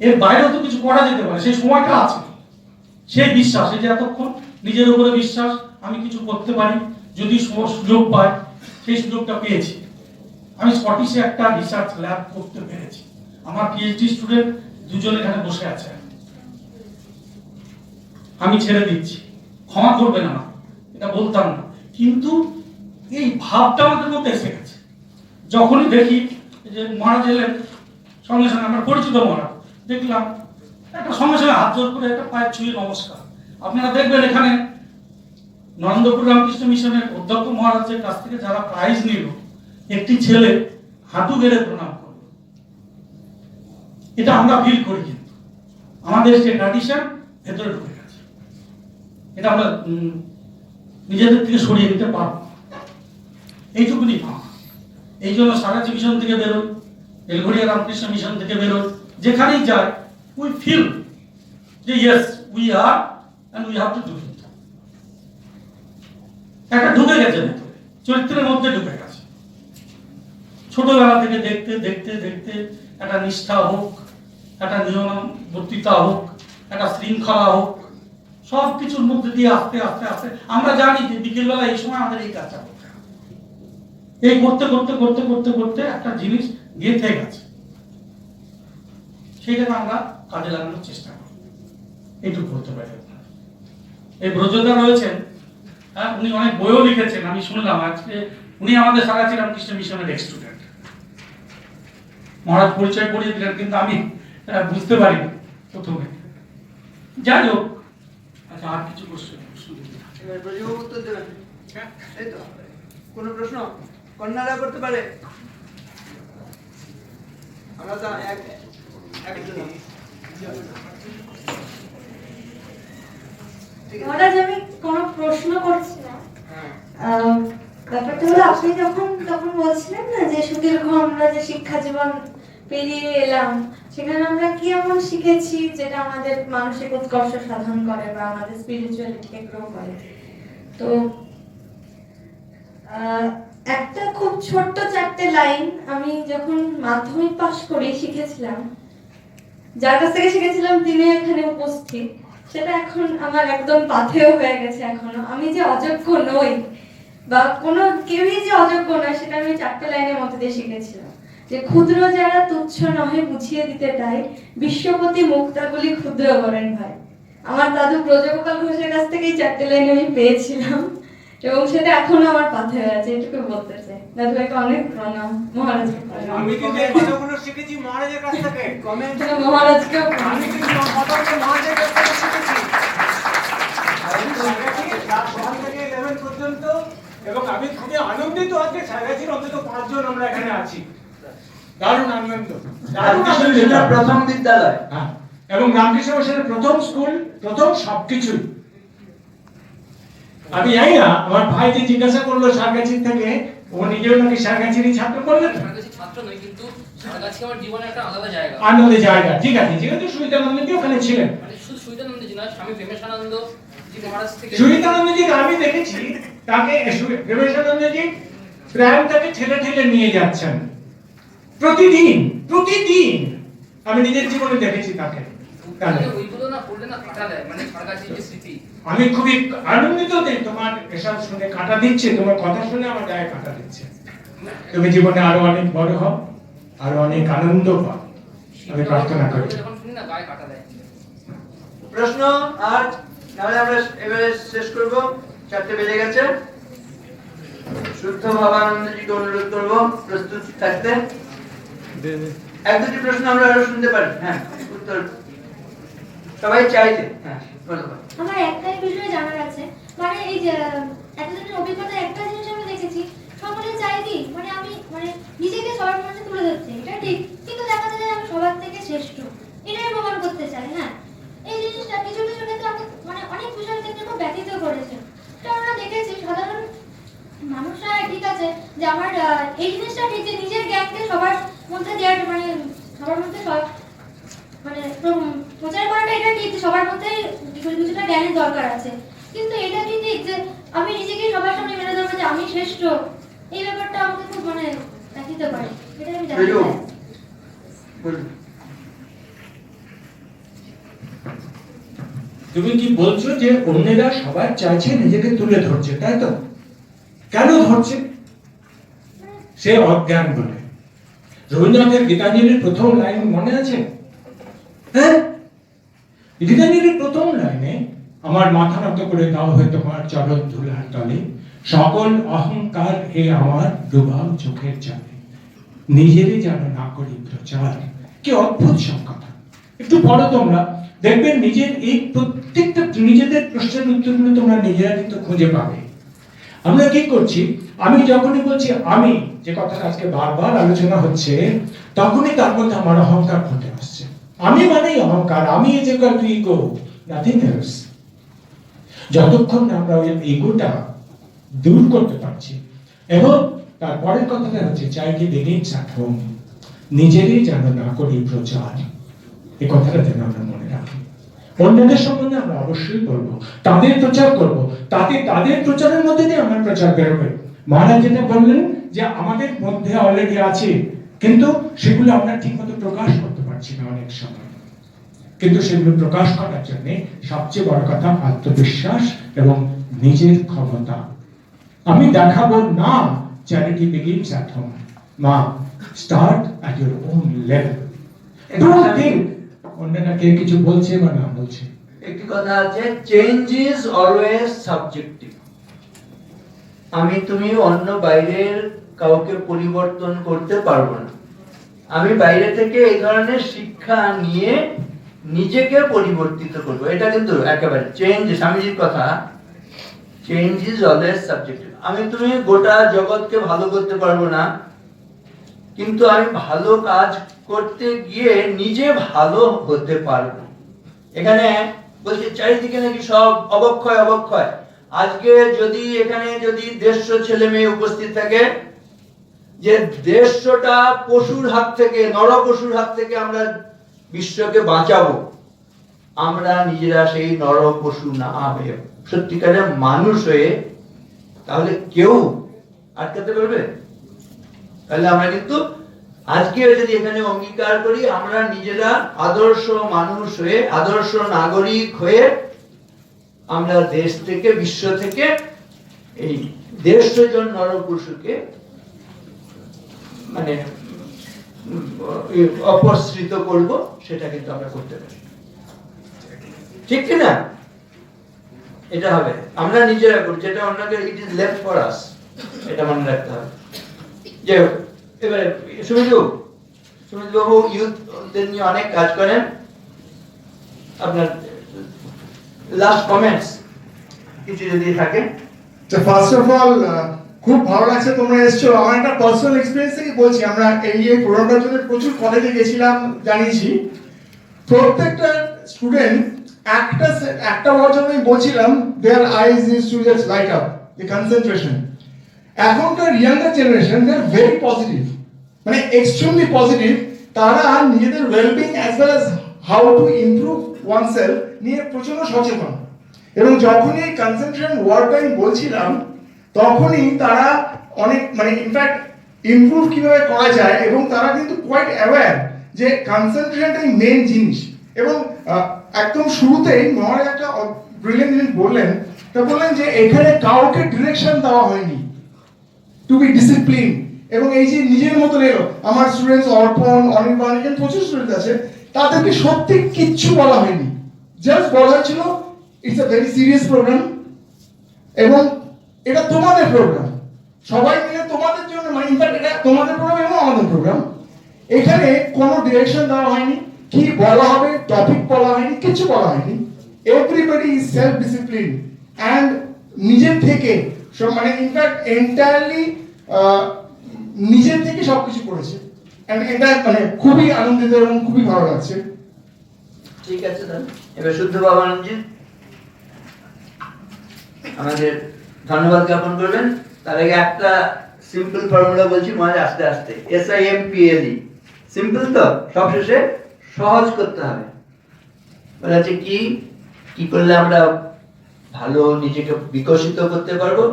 এর বাইরেও তো কিছু করা যেতে পারে, সেই সময়টা আছে। সেই বিশ্বাস, এই যে এতক্ষণ নিজের উপরে বিশ্বাস, আমি কিছু করতে পারি যদি সুযোগ পাই, সেই সুযোগটা পেয়েছি। আমি স্কটিশে একটা রিসার্চ ল্যাব করতে পেরেছি, আমার পিএইচডি স্টুডেন্ট 2জন এখানে বসে আছে। আমি ছেড়ে দিচ্ছি, ক্ষমা করবেন আমার, এটা বলতাম না, কিন্তু এই ভাবটা আমাদের মধ্যে এসে গেছে। যখনই দেখি যে মহারাজ এলেন, সঙ্গে সঙ্গে আমার পরিচিত মহারাজ দেখলাম, একটা সঙ্গে সঙ্গে হাত জোর করে একটা পায়ের ছুঁয়ে নমস্কার। আপনারা দেখবেন এখানে নরেন্দ্রপুর রামকৃষ্ণ মিশনের অধ্যক্ষ মহারাজের কাছ থেকে যারা প্রাইজ নিল, একটি ছেলে হাঁটু গেড়ে প্রণাম করল। এটা আমরা ফিল করি, কিন্তু আমাদের যে ট্র্যাডিশন ভেতরে ঢুকে গেছে, এটা আমরা নিজেদের থেকে সরিয়ে নিতে পারবো, এইটুকুনি পাওয়া। এই জন্য সারাচি মিশন থেকে বেরোই, বেলঘড়িয়া রামকৃষ্ণ মিশন থেকে বেরোই, যেখানেই যাই উই ফিল যে yes we are and we have to do it. একটা ঢুকে গেছে ভেতরে, চরিত্রের মধ্যে ঢুকে গেছে। ছোটবেলা থেকে দেখতে দেখতে দেখতে একটা নিষ্ঠা হোক, একটা নিয়মবর্তিতা হোক, একটা শৃঙ্খলা হোক, সব কিছুর মধ্যে দিয়ে আস্তে আস্তে আস্তে আমরা জানি যে বিকেলবেলা এই সময় আমাদের এই কাজটা করতে হবে। এই করতে করতে করতে করতে করতে একটা জিনিস গেঁথে গেছে, সেইটাকে আমরা কাজে লাগানোর চেষ্টা করি। এইটুকু করতে পারি। এই ব্রজদা রয়েছেন, হ্যাঁ, উনি অনেক বইও লিখেছেন, আমি শুনলাম আজকে। উনি আমাদের সারাচি রামকৃষ্ণ মিশনের এক্স স্টুডেন্ট। মহারাজ পরিচয় করিয়ে দিলেন, কিন্তু আমি বুঝতে পারিনি প্রথমে। যাই হোক, আচ্ছা, আর কিছু কোশ্চেন? এবার ব্রজবাবু উত্তর দেবেন। এই তো কোনো প্রশ্ন কন্যারা করতে পারে? আমরা তো মহারাজ, আমি কোনো প্রশ্ন করছি না। ব্যাপারটা হলো, আপনি তখন বলছিলেন না যে সুদীর্ঘ আমরা যে শিক্ষা জীবন পেরিয়ে এলাম, সেখানে আমরা কি এমন শিখেছি যেটা আমাদের মানসিক উৎকর্ষ সাধন করে বা আমাদের স্পিরিচুয়ালিটিকে গ্রো করে। তো একটা খুব ছোট্ট 4টে লাইন আমি যখন মাধ্যমিক পাশ করি শিখেছিলাম, যার কাছ থেকে শিখেছিলাম তিনি এখানে উপস্থিত। সেটা এখন আমার একদম পাথেয় হয়ে গেছে এখনো। আমি যে অযোগ্য নই বা কোনো কেউই যে অযোগ্য নয়, সেটা আমি 4টে লাইনের মধ্যে দিয়ে শিখেছিলাম। যে ক্ষুদ্র যারা তুচ্ছ নহে বুঝিয়ে দিতে তাই, বিশ্বপতি মুক্তাগুলি ক্ষুদ্র করেন ভাই। আমার দাদু ব্রজগোপাল ঘোষের কাছ থেকে এই 4টে লাইন আমি পেয়েছিলাম, এবং সেটা এখনো আমার পাথেয় হয়ে আছে। এটুকু বলতে চাই। দাদু ভাইকে অনেক প্রণাম, মহারাজকে প্রণাম। আমি কিন্তু এই কথাগুলো শিখেছি মহারাজের কাছ থেকে। কমেন্ট মহারাজকেও আমি কিন্তু কথাগুলো মহারাজের কাছ থেকে শিখেছি। ক্লাস 1 থেকে 11 পর্যন্ত, এবং আমি খুবই আনন্দিত আজকে সারাচির অন্তত 5 জন আমরা এখানে আছি। দারুণ আনন্দ, প্রথম বিদ্যালয়, হ্যাঁ, এবং রামকৃষ্ণ মিশনের প্রথম স্কুল, প্রথম সবকিছুই। আমি জানি না, আমার ভাই যে জিজ্ঞাসা করলো সারগাছির থেকে, ও নিজেও নাকি সারগাছিরই ছাত্র করলেন। সারগাছি ছাত্র নয়, কিন্তু সারগাছি আমার জীবনে একটা আলাদা জায়গা। আনন্দের জায়গা, ঠিক আছে, যেহেতু সুবিধানন্দজি ওখানে ছিলেন। মানে শুধু সুবিধানন্দজি নয়, স্বামী প্রেমেশানন্দ জি মহারাজ থেকে সুবিধানন্দজি আমি দেখেছি তাকে, প্রেমেশানন্দজি প্রায় তাকে ঠেলে ঠেলে নিয়ে যাচ্ছেন প্রতিদিন প্রতিদিন। আমি নিজের জীবনে দেখেছি তাকে। ওইগুলো না পড়লে না কাটা দেয়, মানে সারগাছির যে স্মৃতি। আমি খুবই আনন্দিত যে তোমার এসব শুনে কাটা দিচ্ছে, তোমার কথা শুনে আমার গায়ে কাটা দিচ্ছে। তুমি জীবনে আরো অনেক বড় হও, আরো অনেক আনন্দ পাও, আমি প্রার্থনা করি। যখন শুনি না গায়ে কাটা দেয়। প্রশ্ন আর নাহলে আমরা এবারে শেষ করব, 4টে বেজে গেছে। শুদ্ধ ভাবানন্দজিকে অনুরোধ করব প্রস্তুত থাকতে। এক দুটি প্রশ্ন আমরা আরো শুনতে পারি। হ্যাঁ, উত্তর সবাই চাইলে। হ্যাঁ, বলো। আমার একটাই বিষয় জানার আছে, মানে এই যে এতদিনের অভিজ্ঞতা একটা জিনিস আমি দেখেছি, সকলে চাই কি মানে আমি মানে নিজেকে সবার মধ্যে তুলে ধরতে, এটা ঠিক, কিন্তু দেখা যায় আমি সবার থেকে শ্রেষ্ঠ, এটাই প্রমাণ করতে চাই। হ্যাঁ, এই জিনিসটা কিছু কিছু ক্ষেত্রে আমি মানে অনেক বিষয়ের ক্ষেত্রে খুব ব্যথিত করেছে। তো আমরা দেখেছি সাধারণ মানুষরা ঠিক আছে যে আমার এই জিনিসটা ঠিক যে নিজের জ্ঞানকে সবার মধ্যে দেওয়ার মানে সবার মধ্যে সব মানে প্রচার করাটা এটা ঠিক, সবার মধ্যে কিছুটা জ্ঞানের দরকার আছে, কিন্তু এটা কি ঠিক যে আমি নিজেকে সবার সামনে মেলে ধরবো যে আমি শ্রেষ্ঠ, এই ব্যাপারটা আমাকে খুব মানে ব্যথিত করে, এটা আমি জানতে চাই। তুমি কি বলছো যে অন্যেরা সবাই চাইছে নিজেকে তুলে ধরছে, তাই তো? কেন ধরছে? সে অজ্ঞান বলে। রবীন্দ্রনাথের গীতাঞ্জলির প্রথম লাইন মনে আছে? হ্যাঁ, গীতাঞ্জলির প্রথম লাইনে আমার মাথা নত করে দাও হয়ে তোমার চরণ ধুলার তলে, সকল অহংকার হে আমার ডুবাও চোখের জলে, নিজেরই যেন না করি প্রচার। কি অদ্ভুত সব কথা। একটু পড়ো তোমরা, দেখবেন নিজের এই প্রত্যেকটা নিজেদের প্রশ্নের উত্তরগুলো তোমরা নিজেরা কিন্তু খুঁজে পাবে। আমরা কি করছি, আমি যখনই বলছি আমি, যে কথাটা আজকে বারবার আলোচনা হচ্ছে, তখনই তার মধ্যে আমার অহংকার ফুটে আসছে। আমি মানেই অহংকার, আমি is equal to ego, nothing else. যতক্ষণ না আমরা ওই ইগোটা দূর করতে পারছি, এবং তারপরের কথাটা হচ্ছে চাইল্ড বিগিনস অ্যাট হোম, নিজেরই যেন না করি প্রচার, এই কথাটা যেন আমরা মনে রাখি। অন্যদের সম্বন্ধে আমরা অবশ্যই বলবো, তাদের প্রচার করব, তাতে তাদের প্রচারের মধ্যে দিয়ে আমার প্রচার বেরোবে। মহারাজ যেটা বললেন যে আমাদের মধ্যে অলরেডি আছে, কিন্তু সেগুলো আমরা ঠিকমতো প্রকাশ করতে পারছি না অনেক সময়। কিন্তু সেগুলো প্রকাশ করার জন্য সবচেয়ে বড় কথা আত্মবিশ্বাস এবং নিজের ক্ষমতা। আমি দেখাবো না চ্যারিটি বিগিনস অ্যাট হোম, মা start at your own level. Don't think অন্যরা কে কিছু বলছে বা না বলছে। একটি কথা আছে, চেঞ্জ ইজ অলওয়েজ সাবজেক্টিভ। আমি তুমি অন্য বাইরের কাউকে পরিবর্তন করতে পারবো না। আমি বাইরে থেকে এই ধরনের শিক্ষা নিয়ে নিজেকে পরিবর্তিত করব, এটা কিন্তু একেবারে চেঞ্জ। স্বামীজির কথা, চেঞ্জ ইজ অলওয়েজ সাবজেক্টিভ। আমি তুমি গোটা জগৎকে ভালো করতে পারবো না, কিন্তু আমি ভালো কাজ করতে গিয়ে নিজে ভালো হতে পারবো। এখানে বলছে চারিদিকে নাকি সব অবক্ষয় অবক্ষয়। আজকে যদি এখানে যদি 150 ছেলে মেয়ে উপস্থিত থাকে, যে 150টা পশুর হাত থেকে, নর পশুর হাত থেকে আমরা বিশ্বকে বাঁচাবো, আমরা নিজেরা সেই নর পশু না হয়ে সত্যিকারের মানুষ হয়ে, তাহলে কেউ আটকাতে পারবে? তাহলে আমরা কিন্তু আজকে যদি এখানে অঙ্গীকার করি, আমরা নিজেরা আদর্শ মানুষ হয়ে, আদর্শ নাগরিক হয়ে, আমরা দেশ থেকে, বিশ্ব থেকে এই 150 জন নরপশুকে মানে অপসৃত করব, সেটা কিন্তু আমরা করতে পারি। ঠিক কিনা? এটা হবে আমরা নিজেরা করি, যেটা অন্যকে it is left for us, এটা মনে রাখতে হবে। যে এবারে সুমিতবাবু ইউথদের নিয়ে অনেক কাজ করেন, আপনার লাস্ট কমেন্টস কিছু যদি থাকে। তো ফার্স্ট অফ অল খুব ভালো লাগছে তোমরা এসছো। আমার একটা পার্সোনাল এক্সপেরিয়েন্স থেকে বলছি, আমরা এই প্রোগ্রামটার জন্য প্রচুর কলেজে গেছিলাম, জানিয়েছি। প্রত্যেকটা স্টুডেন্ট একটা বছর আমি বলছিলাম their eyes is to just light up, the concentration. এখনকার younger generation they are very positive, মানে এক্সট্রিমলি পজিটিভ। তারা নিজেদের wellbeing as well as how to improve oneself নিয়ে প্রচন্ড সচেতন। এবং যখনই এই কনসেন্ট্রেশন ওয়ার্ডটা আমি বলছিলাম, তখনই তারা অনেক মানে ইনফ্যাক্ট ইমপ্রুভ কিভাবে করা যায়, এবং তারা কিন্তু কোয়াইট অ্যাওয়্যার যে কনসেন্ট্রেশনটাই মেন জিনিস। এবং একদম শুরুতেই মহারাজ একটা ব্রিলিয়েন্ট জিনিস বললেন, তা বললেন যে এখানে কাউকে ডিরেকশন দেওয়া হয়নি টু বি ডিসিপ্লিন। এবং এই যে নিজের মতো এলো, আমার স্টুডেন্টস অর্পণ, অনির্বাণ, এখানে প্রচুর স্টুডেন্ট আছে, তাদেরকে সত্যি কিচ্ছু বলা হয়নি। জাস্ট বলা হয়েছিল it's a very serious programme, এবং এটা তোমাদের প্রোগ্রাম, সবাই মিলে তোমাদের জন্য, মানে ইনফ্যাক্ট এটা তোমাদের প্রোগ্রাম এবং আমাদের প্রোগ্রাম। এখানে কোনো ডিরেকশন দেওয়া হয়নি, কি বলা হবে টপিক বলা হয়নি, কিছু বলা হয়নি। Everybody is self discipline and নিজের থেকে মানে ইনফ্যাক্ট এন্টায়ারলি নিজের থেকে সবকিছু করেছে। এটা মানে খুবই আনন্দিত এবং খুবই ভালো লাগছে। ঠিক আছে তাহলে এবার শুদ্ধ বাবানন্দজি আমাদের ধন্যবাদ জ্ঞাপন করবেন। তার আগে একটা সিম্পল ফর্মুলা বলছি, মনে আস্তে আস্তে, SIMPLE সিম্পল, তো সবশেষে সহজ করতে হবে। বলা হচ্ছে কি কি করলে আমরা ভালো নিজেকে বিকশিত করতে পারবো।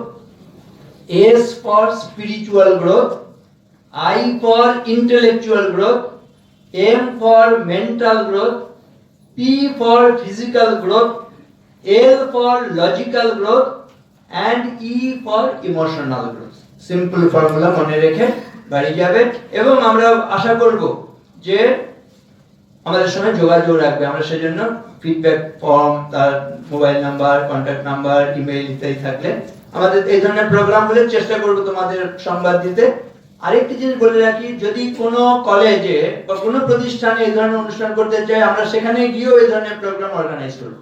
S for spiritual growth, I for intellectual growth, M for mental growth, P for physical growth, L for logical growth and E for emotional growth. Simple formula মনে রেখে বাড়ি যাবে, এবং আমরা আশা করব যে আমাদের সঙ্গে যোগাযোগ রাখবে। আমরা সেজন্য ফিডব্যাক ফর্ম, তার mobile number, contact number, email ইত্যাদি থাকলে আমাদের এই ধরনের প্রোগ্রামগুলো চেষ্টা করব তোমাদের সংবাদ দিতে। আরেকটি জিনিস বলে রাখি, যদি কোনো কলেজে বা কোনো প্রতিষ্ঠানে এই ধরনের অনুষ্ঠান করতে চাই, আমরা সেখানে গিয়েও এই ধরনের প্রোগ্রাম অর্গানাইজ করব।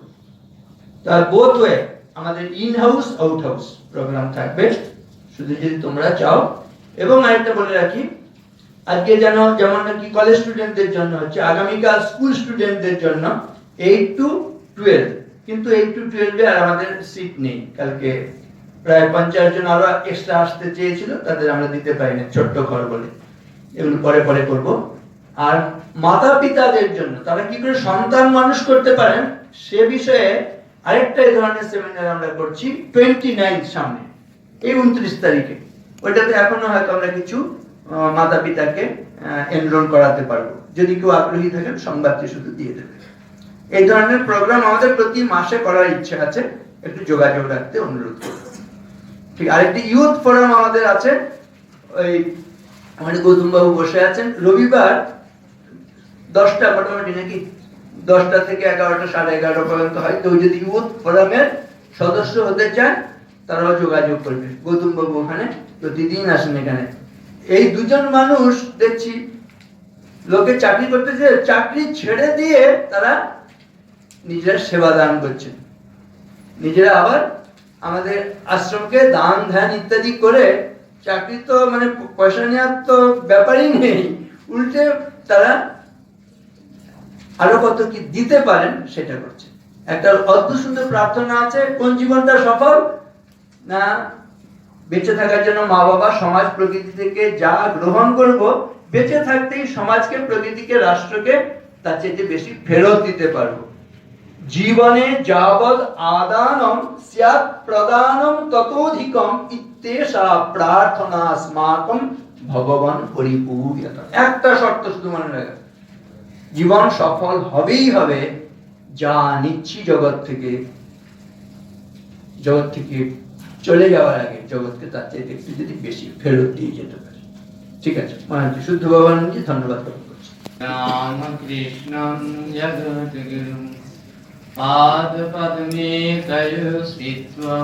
তার বোথ ওয়ে আমাদের in house out house programme থাকবে, শুধু যদি তোমরা চাও। এবং আরেকটা বলে রাখি, আজকে যেমন নাকি কলেজ স্টুডেন্টদের জন্য হচ্ছে, আগামীকাল স্কুল স্টুডেন্টদের জন্য 8 to 12, কিন্তু 8 to 12 আর আমাদের সিট নেই। কালকে প্রায় 50 জন আরো এক্সট্রা আসতে চেয়েছিল, তাদের আমরা দিতে পারি না, ছোট্ট ঘর বলে। এগুলো পরে করব। আর মাতা পিতাদের জন্য তারা কি করে সন্তান মানুষ করতে পারেন সে বিষয়ে আরেকটা এই ধরনের সেমিনার আমরা করছি 29 সামনে, এই 29 তারিখে। ওইটাতে এখনো হয়তো আমরা কিছু মাতা পিতাকে এনরোল করাতে পারবো। যদি কেউ আগ্রহী থাকেন সংবাদটি শুধু দিয়ে দেবে। এই ধরনের প্রোগ্রাম আমাদের প্রতি মাসে করার ইচ্ছা আছে, একটু যোগাযোগ রাখতে অনুরোধ করব। ঠিক, আরেকটি ইউথ ফোরাম আমাদের আছে, ওই আমাদের গৌতম বাবু বসে আছেন, রবিবার 10টা মোটামুটি নাকি 10টা থেকে 11টা 11:30 পর্যন্ত হয়। তো যদি ইউথ ফোরামের সদস্য হতে চান তারাও যোগাযোগ করবে। গৌতম বাবু ওখানে প্রতিদিন আসেন এখানে। এই দুজন মানুষ দেখছি লোকে চাকরি করতেছে, চাকরি ছেড়ে দিয়ে তারা নিজেরা সেবা দান করছেন, নিজেরা আবার আমাদের আশ্রমকে দান ধ্যান ইত্যাদি করে, চাকরি তো মানে পয়সা নেওয়ার তো ব্যাপারই নেই, উল্টে তারা আরো কত কি দিতে পারেন সেটা করছে। একটা অদ্ভুত সুন্দর প্রার্থনা আছে, কোন জীবনটা সফল না, বেঁচে থাকার জন্য মা বাবা সমাজ প্রকৃতি থেকে যা গ্রহণ করব, বেঁচে থাকতেই সমাজকে প্রকৃতিকে রাষ্ট্রকে তার চেয়ে বেশি ফেরত দিতে পারবো। জীবনে যাবৎ আদানম স্যাৎ প্রদানম ততোধিকম ইত্যেষা প্রার্থনা अस्माकं ভগবান পরিপূর্যত। একটা শর্ত শুধু মনে রাখা, জীবন সফল হবেই হবে যা নিচ্ছি জগৎ থেকে চলে যাওয়ার আগে জগৎকে তার চেয়ে একটু যদি বেশি ফেরত দিয়ে যেতে পারে। ঠিক আছে, মহারাজ শুদ্ধ বাবানন্দজি ধন্যবাদ জ্ঞাপন করছি। রাম কৃষ্ণং জগদ্গুরুং পাদ পদ্মে তয় স্থিত্বা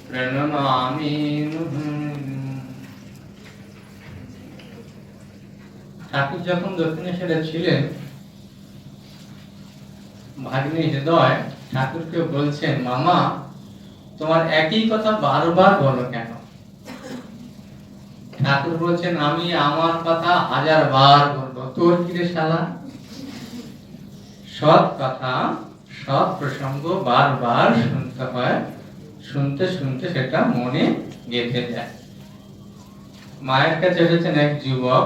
প্রণমামি মুহুর্মুহুঃ। ঠাকুর যখন দক্ষিণেশ্বরে ছিলেন, ভাগ্নে হৃদয় ঠাকুরকে বলছেন, মামা তোমার একই কথা বারবার বলো কেন? ঠাকুর বলছেন, আমি আমার কথা 1000 বার বলবো, তোর কি রে শালা? সৎ কথা, সৎ প্রসঙ্গ বারবার শুনতে হয়, শুনতে শুনতে সেটা মনে গেঁথে যায়। মায়ের কাছে এসেছেন এক যুবক,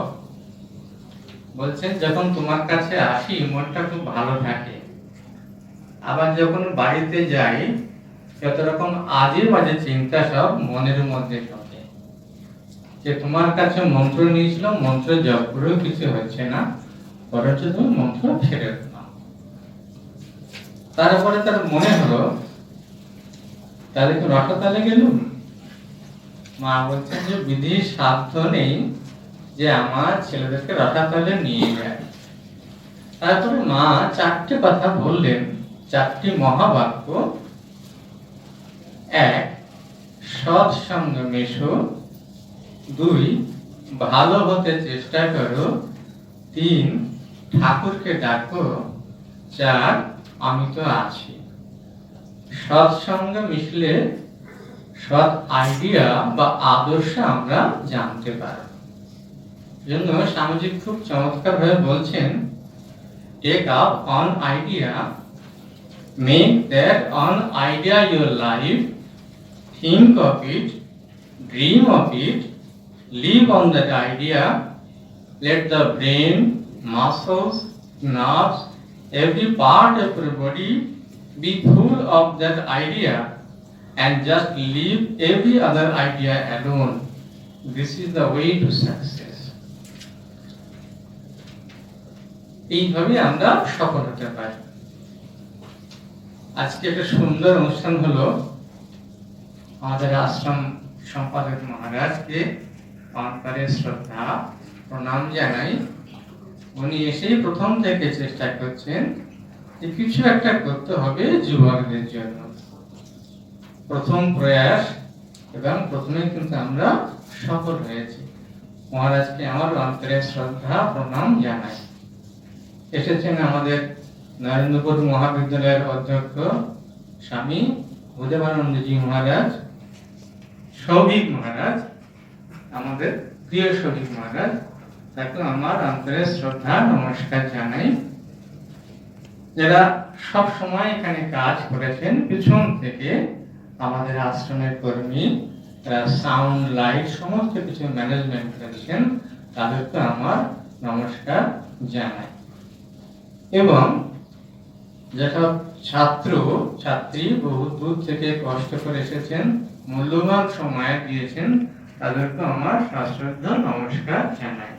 বলছেন যখন তোমার কাছে আসি মনটা খুব ভালো থাকে, আবার যখন বাড়িতে যাই যত রকম আজে বাজে চিন্তা সব মনের মধ্যে ঢোকে, যে তোমার কাছে মন্ত্র নিয়েছিলাম, মন্ত্র জপ করেও কিছু হচ্ছে না, বরঞ্চ তুমি মন্ত্র ফেরত নাও। তারপরে তার মনে হলো তাহলে তো রসাতলে গেলুম। মা বলছেন যে বিধির সাধ্য নেই যে আমার ছেলেদেরকে রসাতলে নিয়ে যায়। তারপরে মা চারটে কথা বললেন, চারটি মহাবাক্য। এক, সৎ সঙ্গে মেশো। দুই, ভালো হতে চেষ্টা করো। তিন, ঠাকুরকে ডাকো। চার, আমি তো আছি। সৎ সঙ্গে মিশলে সৎ আইডিয়া বা আদর্শ আমরা জানতে পারি। জন্য স্বামীজি খুব চমৎকার ভাবে বলছেন, take up one idea, make that one idea your life, think of it, dream of it, live on that idea. Let the brain, muscles, nerves, every part of your body be full of that idea, and just leave every other idea alone. This is the way to success. এইভাবে আমরা সফল হতে পারি। আজকে একটা সুন্দর অনুষ্ঠান হলো, আমাদের আশ্রম সম্পাদক মহারাজকে অন্তরে শ্রদ্ধা প্রণাম জানাই। উনি এসেই প্রথম থেকে চেষ্টা করছেন যে কিছু একটা করতে হবে যুবকদের জন্য। প্রথম প্রয়াস এবং প্রথমে কিন্তু আমরা সফল হয়েছি। মহারাজকে আমার অন্তরে শ্রদ্ধা প্রণাম জানাই। এসেছেন আমাদের নরেন্দ্রপুর মহাবিদ্যালয়ের অধ্যক্ষ স্বামী ভূদেবানন্দজি মহারাজ, সৌভিক মহারাজ, আমাদের প্রিয় সৌভিক মহারাজ, তাকে আমার অন্তরে শ্রদ্ধা নমস্কার জানাই। যারা সব সময় এখানে কাজ করেছেন পিছন থেকে, আমাদের আশ্রমের কর্মী, যারা সাউন্ড লাইট সমস্ত কিছু ম্যানেজমেন্ট করেছেন, তাদেরকে আমার নমস্কার জানাই। এবং যেসব ছাত্র ছাত্রী বহু দূর থেকে কষ্ট করে এসেছেন, মূল্যবান সময় দিয়েছেন, তাদেরকে আমার সশ্রদ্ধ নমস্কার জানাই।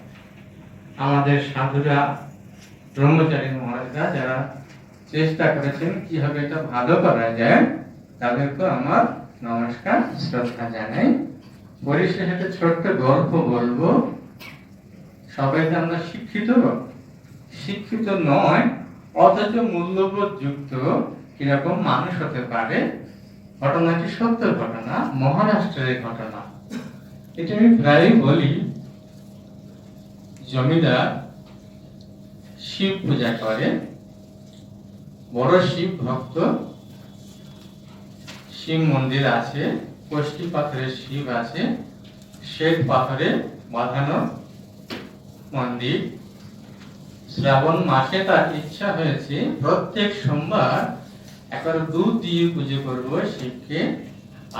আমাদের সাধুরা, ব্রহ্মচারী মহারাজরা যারা চেষ্টা করেছেন কিভাবে এটা ভালো করা যায়, তাদেরকে আমার নমস্কার শ্রদ্ধা জানাই। পরিশেষে একটা ছোট্ট গল্প বলবো। সবাই তো আমরা শিক্ষিত, শিক্ষিত নয় অথচ মূল্যবোধ যুক্ত কিরকম মানুষ হতে পারে। ঘটনাটি সত্য ঘটনা, মহারাষ্ট্রের ঘটনা। এটা আমি প্রায় বলি। জমিদার শিব পূজা করে, বড় শিব ভক্ত। শিব মন্দির আছে, কষ্টি পাথরের শিব আছে, শ্বেত পাথরে বাঁধানো মন্দির। শ্রাবণ মাসে তার ইচ্ছা হয়েছে প্রত্যেক সোমবার একবার দুধ দিয়ে পুজো করবো শিবকে,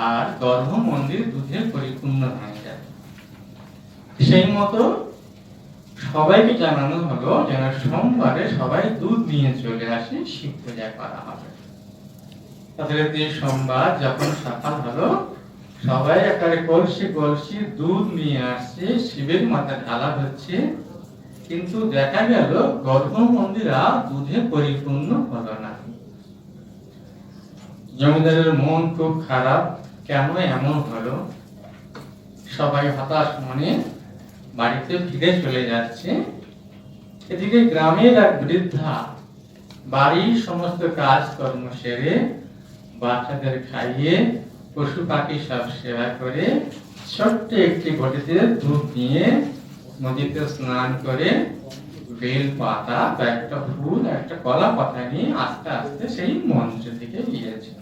আর গর্ভ মন্দির দুধে পরিপূর্ণ হয়ে যায়। সেই মতো সবাইকে জানানো হলো যেন সোমবারে সবাই দুধ নিয়ে চলে আসে, শিব পূজা করা হবে। তাদের দিয়ে সোমবার যখন সকাল হলো, সবাই একটা কলসি কলসি দুধ নিয়ে আসছে, শিবের মাথায় ঢালা হচ্ছে। কিন্তু দেখা গেল গর্ভ মন্দিরা দুধে পরিপূর্ণ হলো না। জমিদারের মন খুব খারাপ, কেন এমন হলো। সবাই হতাশ মনে বাড়িতে ফিরে চলে যাচ্ছে। এদিকে গ্রামের এক বৃদ্ধা বাড়ির সমস্ত কাজ কর্ম সেরে, বাচ্চাদের খাইয়ে, পশু পাখি সব সেবা করে, ছোট্ট একটি ঘটিতে দুধ নিয়ে নদীতে স্নান করে, বেল পাতা, একটা ফুল, একটা কলা পাতা নিয়ে আস্তে আস্তে সেই মন্দিরের দিকে গিয়েছে।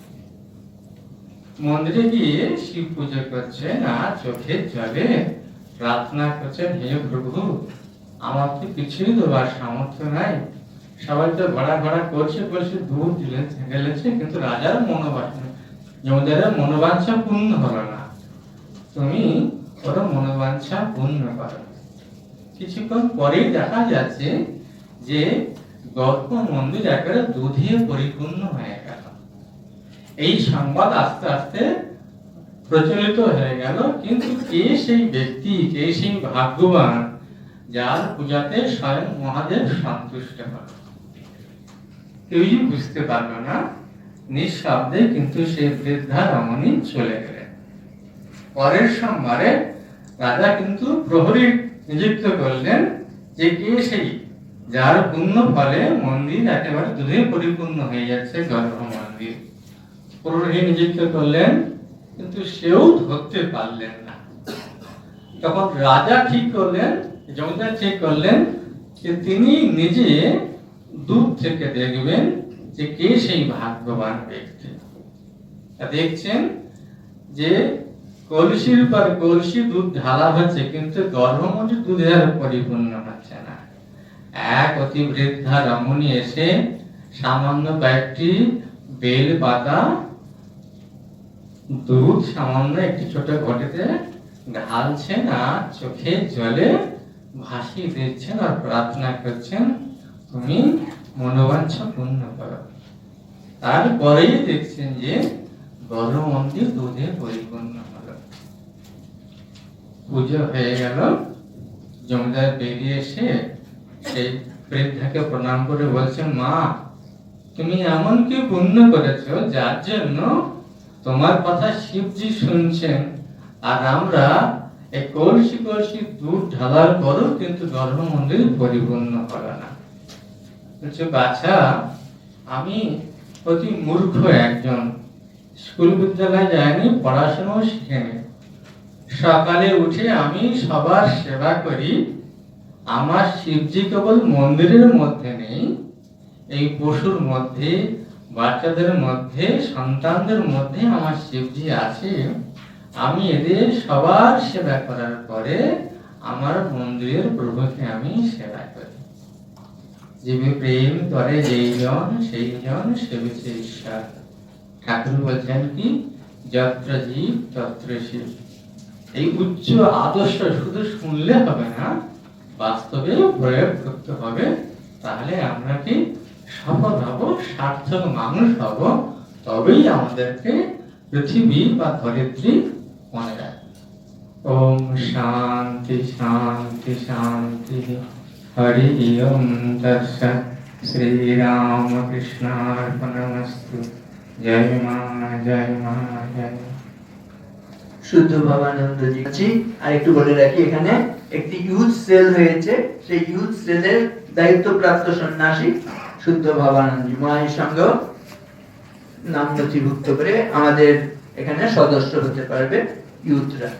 মন্দিরে গিয়ে শিব পুজো করছে, না চোখের জলে প্রার্থনা করছেন, হে প্রভু, আমার তো কিছুই দেওয়ার সামর্থ্য নাই। সবাই তো ঘোড়া ঘোড়া করছে, বলছে দুধ ঢেলেছে, কিন্তু রাজার মনোবাঞ্ছা, জমিদারের মনোবাঞ্ছা পূর্ণ হলো না। তুমি ওর মনোবাঞ্ছা পূর্ণ করো। কিছুক্ষণ পরেই দেখা যাচ্ছে যে গর্ভ মন্দির একেবারে দুধে পরিপূর্ণ হয়ে গেল। এই সংবাদ আস্তে আস্তে প্রচলিত হয়ে গেল, কিন্তু কে সেই ব্যক্তি, কে সেই ভাগ্যবান যার পূজাতে স্বয়ং মহাদেব সন্তুষ্ট হল? কেউই বুঝতে পারলো না। নিঃশব্দে কিন্তু সেই বৃদ্ধা রমণী চলে গেলেন। পরের সোমবারে রাজা কিন্তু প্রহরী নিযুক্ত করলেন যে কে সেই যার পুণ্য ফলে মন্দির একেবারে দুধে পরিপূর্ণ হয়ে যাচ্ছে, গর্ভ মন্দির। প্রহরী নিযুক্ত করলেন, কিন্তু সেও ধরতে পারলেন না। তখন রাজা ঠিক করলেন, জমিদার ঠিক করলেন যে তিনি নিজে দূর থেকে দেখবেন যে কে সেই ভাগ্যবান ব্যক্তি। দেখছেন যে কলসির পর কলসি দুধ ঢালা হচ্ছে, কিন্তু গর্ভমন্দির দুধে আর পরিপূর্ণ হচ্ছে না। এক অতি বৃদ্ধা রমণী এসে সামান্য কয়েকটি বেল পাতা দুধ সামান্য একটি ছোট ঘটিতে ঢালছেন আর চোখে জলে ভাসিয়ে দিচ্ছেন আর প্রার্থনা করছেন, তুমি মনোবাঞ্ছা পূর্ণ করো। তারপরেই দেখছেন যে গর্ভ মন্দির দুধে পরিপূর্ণ হলো। পুজো হয়ে গেল। জমিদার বেরিয়ে এসে সেই বৃদ্ধাকে প্রণাম করে বলছেন, মা, তুমি এমন কি পুণ্য করেছো যার জন্য তোমার কথা শিবজি শুনছেন, আর আমরা এই কলসি কলসি দুধ ঢালার পরও কিন্তু গর্ভ মন্দির পরিপূর্ণ হলো না। বলছে, বাছা, আমি অতি মূর্খ একজন, স্কুল বিদ্যালয়ে যায়নি, পড়াশোনাও শিখেনি। সকালে উঠে আমি সবার সেবা করি। আমার শিবজি কেবল মন্দিরের মধ্যে নেই, এই পশুর মধ্যে, বাচ্চাদের মধ্যে, সন্তানদের মধ্যে আমার শিবজি আছে। আমি এদের সবার সেবা করার পরে আমার মন্দিরের প্রভুকে আমি সেবা করি। জীবে প্রেম করে যেই জন সেই জন সেবিছে ঈশ্বর। ঠাকুর বলছেন কি, যত্র জীব তত্র শিব। এই উচ্চ আদর্শ শুধু শুনলে হবে না, বাস্তবে প্রয়োগ করতে হবে। তাহলে আমরা কি সফল হব, সার্থক মানুষ হব। তবেই আমাদেরকে পৃথিবী বা ধরিত্রী মনে রাখবে। ওম শান্তি শান্তি শান্তি। হরি ওম তৎসৎ। শ্রীরামকৃষ্ণার্পণমস্তু। জয় মা, জয় মা, জয় মা। শুদ্ধ ভবানন্দজি আছি। আর একটু বলে রাখি, এখানে একটি ইউথ সেল হয়েছে, সেই ইউথ সেলের দায়িত্বপ্রাপ্ত সন্ন্যাসী শুদ্ধ ভবানন্দজি মহারাজের সঙ্গে নাম নথিভুক্ত করে আমাদের এখানে সদস্য হতে পারবে ইউথরা।